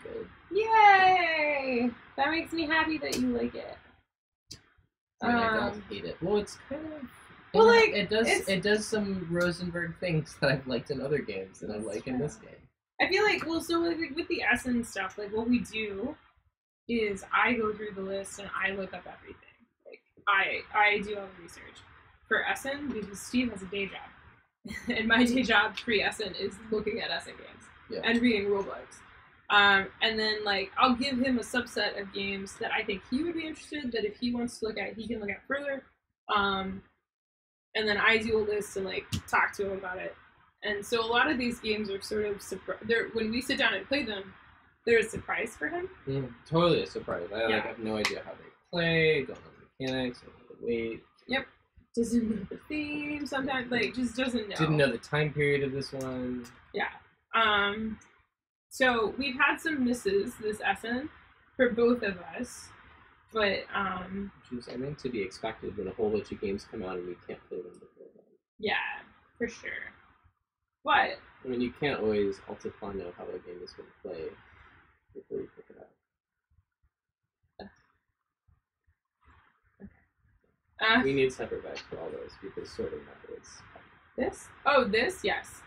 good. Yay! That makes me happy that you like it. I mean, I don't hate it. Well, it's kind of... Well, like, it does some Rosenberg things that I've liked in other games that I like in this game. I feel like, well, so with the Essen stuff, like, what we do is I go through the list and I look up everything. Like, I do all the research for Essen because Steve has a day job. And my day job pre-Essen is looking at Essen games and reading rulebooks. And then, like, I'll give him a subset of games that I think he would be interested, that if he wants to look at, he can look at further. And then I do a list and, like, talk to him about it. And so a lot of these games are sort of when we sit down and play them, they're a surprise for him. Totally a surprise. I have no idea how they play, don't know the mechanics, don't know the weight. Yep. Doesn't know the theme sometimes, like, just doesn't know. Didn't know the time period of this one. Yeah. So we've had some misses this Essen for both of us, but which is, I think, to be expected when a whole bunch of games come out and we can't play them before then. Yeah, for sure. What? I mean, you can't always ultra know how a game is going to play before you pick it up. We need separate bags for all those because sorting methods. This? Oh, this? Yes.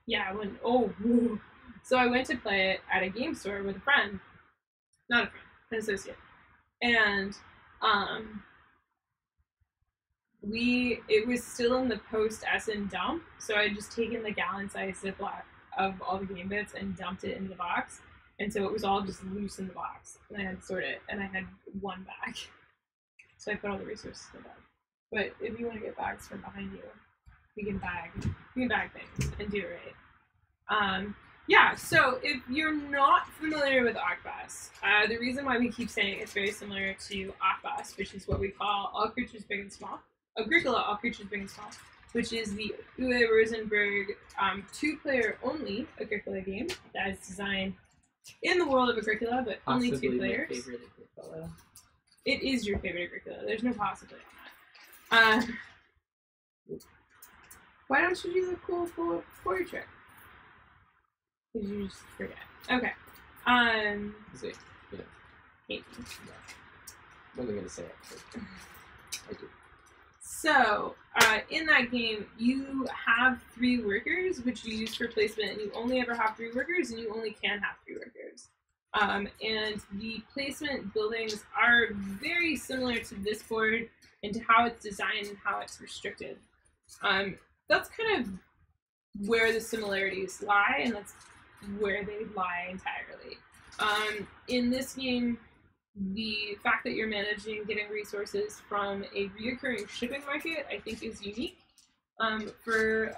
Yeah, so I went to play it at a game store with a friend. Not a friend, an associate. And it was still in the post-Essen dump, so I had just taken the gallon-sized Ziploc of all the game bits and dumped it in the box, and so it was all just loose in the box, and I had to sort it, and I had one bag. So I put all the resources in the bag. But if you want to get bags from behind you, we can bag things and do it right. Yeah, so if you're not familiar with Akbas, the reason why we keep saying it's very similar to Akbas, which is what we call All Creatures Big and Small, Agricola All Creatures Big and Small, which is the Uwe Rosenberg 2-player only Agricola game that is designed in the world of Agricola, but possibly only 2 players. My favorite Agricola. It is your favorite Agricola. There's no possibility on that. Why don't you do the cool quarter trick? Because you just forget. Okay. See, hate me. Yeah. What am I going to say? I do. So, in that game, you have 3 workers, which you use for placement, and you only ever have 3 workers, and you only can have 3 workers. And the placement buildings are very similar to this board and to how it's designed and how it's restricted. That's kind of where the similarities lie, and that's where they lie entirely. In this game, the fact that you're managing getting resources from a reoccurring shipping market, I think, is unique for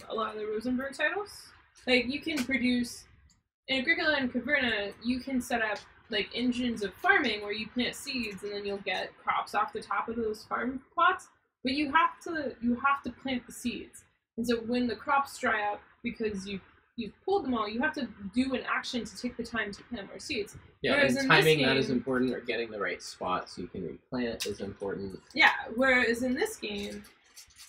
a lot of the Rosenberg titles. Like, you can produce, in Agricola and Caverna, you can set up like engines of farming where you plant seeds and then you'll get crops off the top of those farm plots. But you have to plant the seeds. And so when the crops dry up because you've pulled them all, you have to do an action to take the time to plant more seeds. Yeah, whereas and timing that is important, or getting the right spot so you can replant is important. Yeah, whereas in this game,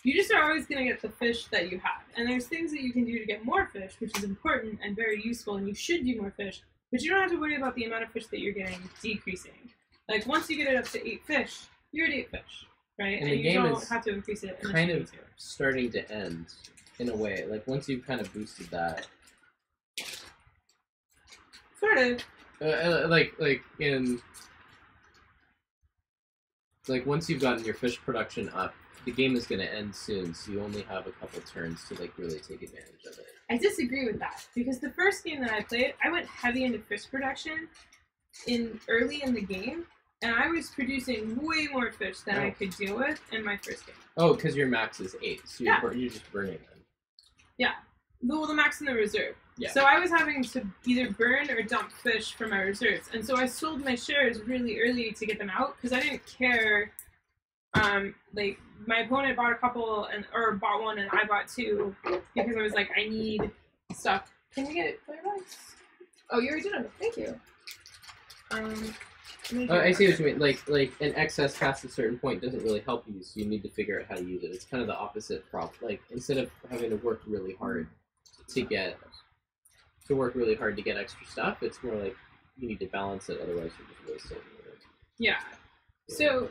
you just are always going to get the fish that you have. And there's things that you can do to get more fish, which is important and very useful, and you should do more fish, but you don't have to worry about the amount of fish that you're getting decreasing. Like, once you get it up to 8 fish, you're at 8 fish, right? And the game you don't have to increase it. Kind of starting to end, in a way. Like, once you've kind of boosted that. Sort of. Once you've gotten your fish production up, the game is going to end soon, so you only have a couple turns to like really take advantage of it. I disagree with that, because the first game that I played, I went heavy into fish production early in the game, and I was producing way more fish than I could deal with in my first game. Oh, because your max is 8, so you're just burning them. Yeah. Well, the max in the reserve. Yeah. So I was having to either burn or dump fish from my reserves. And so I sold my shares really early to get them out because I didn't care. Like, my opponent bought a couple or bought one and I bought 2 because I was like, I need stuff. Can you get flare bags? Oh, you already did them. Thank you. I see what you mean. Like an excess past a certain point doesn't really help you, so you need to figure out how to use it. It's kind of the opposite problem. Like, instead of having to work really hard to get extra stuff, it's more like you need to balance it, otherwise you're just wasting it. Yeah. So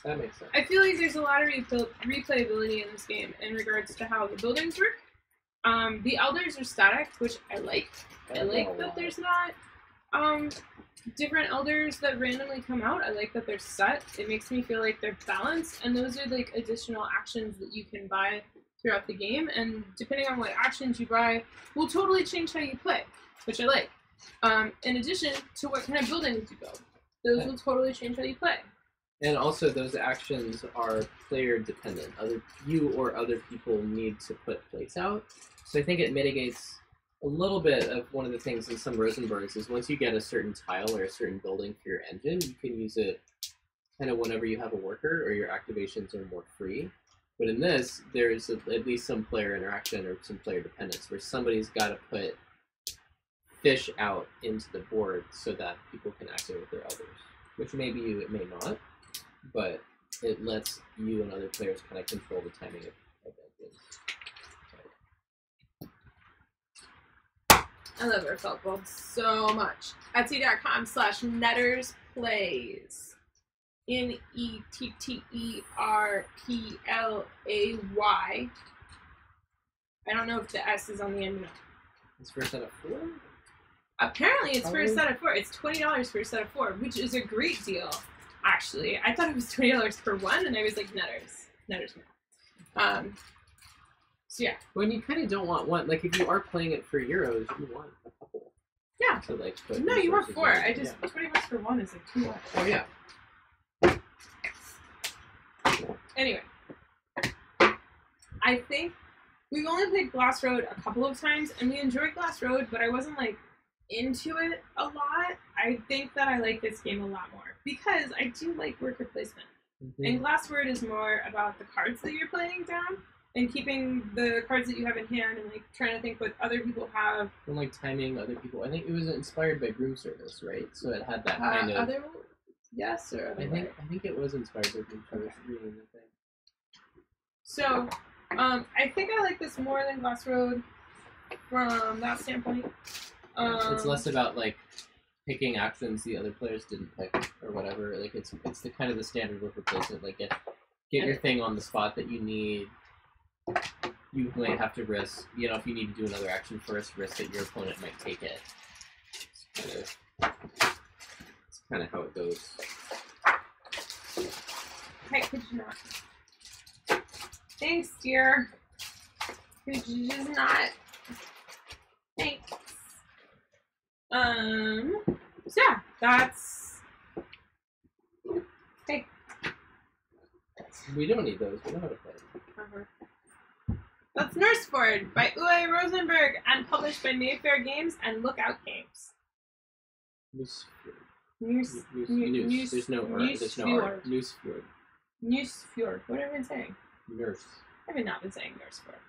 that makes sense. I feel like there's a lot of replayability in this game in regards to how the buildings work. The elders are static, which I like. I like that there's not different elders that randomly come out. I like that they're set. It makes me feel like they're balanced, and those are like additional actions that you can buy throughout the game, and depending on what actions you buy will totally change how you play, which I like. In addition to what kind of buildings you build, those will totally change how you play. And also, those actions are player dependent. You or other people need to put plates out, so I think it mitigates a little bit of one of the things in some Rosenbergs is once you get a certain tile or a certain building for your engine, you can use it kind of whenever you have a worker or your activations are more free. But in this, there's at least some player interaction or some player dependence where somebody's got to put fish out into the board so that people can activate their elders, which may be you, it may not, but it lets you and other players kind of control the timing of engines. I love our felt bulb so much. Etsy.com/nettersplays. NETTERPLAY. I don't know if the S is on the end or not. It's for a set of 4? Apparently it's for a set of 4. It's $20 for a set of 4, which is a great deal, actually. I thought it was $20 per one, and I was like, Netters more. So yeah. When you kind of don't want one, like if you are playing it for euros, you want a couple. Yeah. To like put no, you want 4. I just $20 for one is like too much. Oh yeah. Anyway, I think we've only played Glass Road a couple of times, and we enjoyed Glass Road, but I wasn't like into it a lot. I think that I like this game a lot more because I do like worker placement. Mm-hmm. And Glass Road is more about the cards that you're playing down and keeping the cards that you have in hand and like trying to think what other people have. And like timing other people. I think it was inspired by Broom Service, right? So it had that kind of Yes, or I think it was inspired by Broom Service. Reading the thing. So, I think I like this more than Glass Road from that standpoint. It's less about like picking actions the other players didn't pick or whatever. Like it's the kind of the standard worker placement. Like get your thing on the spot that you need. You might have to risk, you know, if you need to do another action first, risk that your opponent might take it. It's kind of how it goes. Hey, could you not? Thanks, dear. Could you just not? Thanks. So yeah, that's... Hey. We don't need those. We know how to play. That's Nusfjord by Uwe Rosenberg and published by Nusfjord Games and Lookout Games. Nusfjord. There's no R. There's no R. Nusfjord. Nusfjord. What have I been saying? Nurse. I have not been saying Nusfjord.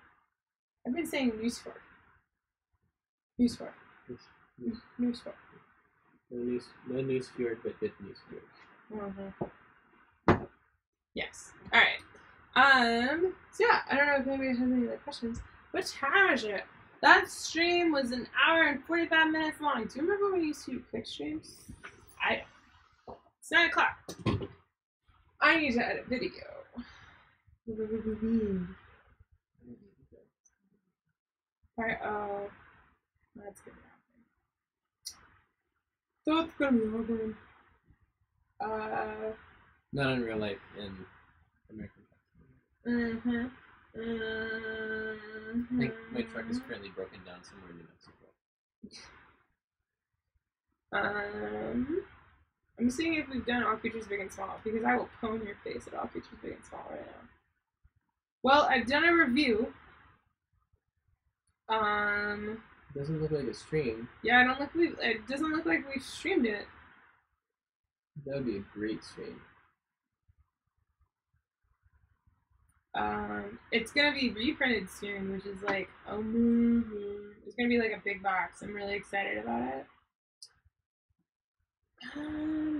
I've been saying Nusfjord. Nusfjord. Nusfjord. No Nusfjord, but good Nusfjord. Yes. All right. So yeah, I don't know if anybody has any other questions. What time is it? That stream was an hour and 45 minutes long. Do you remember when we used to do quick streams? I don't. It's 9 o'clock. I need to edit video. Alright, oh. That's gonna be awkward. That's gonna be awkward. Not in real life, in American Truck. I think my truck is currently broken down somewhere in New Mexico. I'm seeing if we've done all creatures big and small, because I will pwn your face at all creatures big and small right now. Well, I've done a review. It doesn't look like a stream. Yeah, it doesn't look like we've streamed it. That would be a great stream. It's gonna be reprinted soon, which is like amazing. It's gonna be like a big box. I'm really excited about it.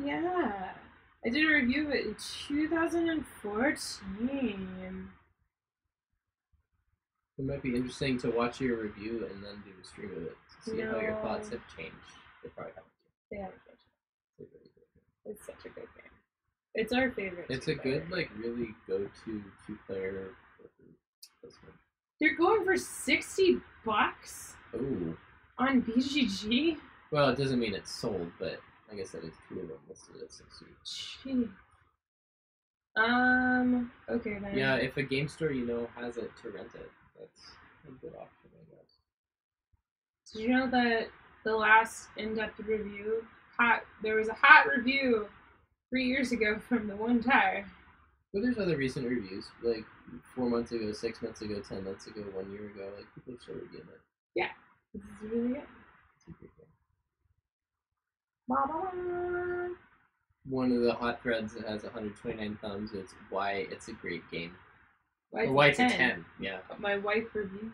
Yeah. I did a review of it in 2014. It might be interesting to watch your review and then do a stream of it to see how your thoughts have changed. They probably haven't changed. They haven't changed. It's such a good game. It's our favorite. It's a good, like, really go-to two-player. They're going for $60 Oh. on BGG. Well, it doesn't mean it's sold, but I guess that is two of them listed at 60. Jeez. Okay then. Yeah, if a game store you know has it to rent it, that's a good option, I guess. Did you know that the last in-depth review, there was a hot review 3 years ago from the one tire? But there's other recent reviews, like 4 months ago, 6 months ago, 10 months ago, 1 year ago. Like people are still reviewing it. Yeah, this is really good. It's a good game. Ba-ba-ba. One of the hot threads that has 129 thumbs is why it's a great game. Why it's a 10. Yeah. My wife reviews.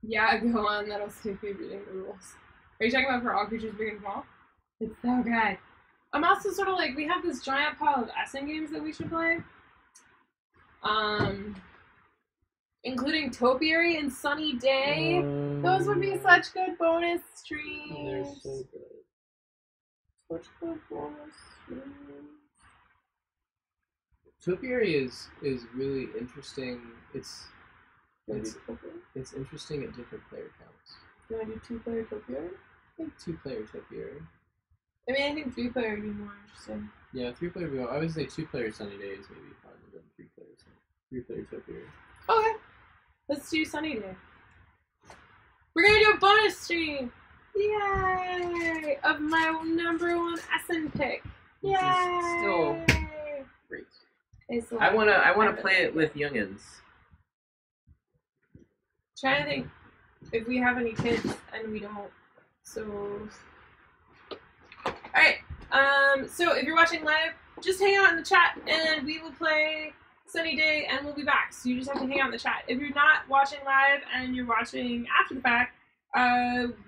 Yeah, go on. That'll save me reading the rules. Are you talking about for all creatures big and small? It's so good. I'm also sort of like, we have this giant pile of Essen games that we should play. Including Topiary and Sunny Day. Those would be such good bonus streams. They're so good. Such good bonus streams. Topiary is really interesting. It's interesting at different player counts. You want to do 2-player Topiary? I think 2-player Topiary. I mean, I think 3-player would be more interesting. Yeah, 3-player. I would say 2-player Sunny Day is maybe fun than 3-player Topiary. Okay, let's do Sunny Day. We're gonna do a bonus stream. Yay! Of my #1 Essen pick. Yay! Still great. It's like, I wanna play it with youngins. Trying to think if we have any kids, and we don't. So, alright. So if you're watching live, just hang out in the chat, and we will play Sunny Day, and we'll be back. So you just have to hang out in the chat. If you're not watching live and you're watching after the fact,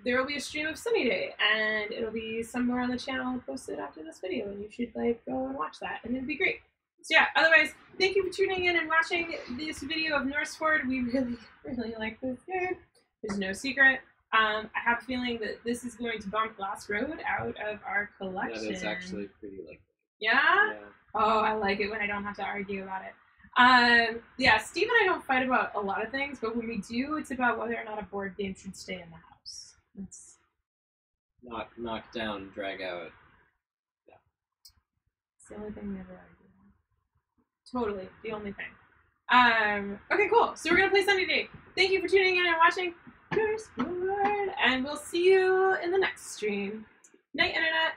there will be a stream of Sunny Day, and it'll be somewhere on the channel posted after this video, and you should like go and watch that, and it'll be great. So yeah, otherwise, thank you for tuning in and watching this video of Nusfjord. We really, really like this game. There's no secret. I have a feeling that this is going to bump Last Road out of our That collection. is actually pretty likely. Yeah? Yeah. Oh, I like it when I don't have to argue about it. Yeah, Steve and I don't fight about a lot of things, but when we do, it's about whether or not a board game should stay in the house. It's Knock down, drag out. the only thing we ever argue about. Totally, the only thing. Okay, cool. So we're gonna play Sunday Day. Thank you for tuning in and watching Nusfjord, and we'll see you in the next stream. Night, Internet.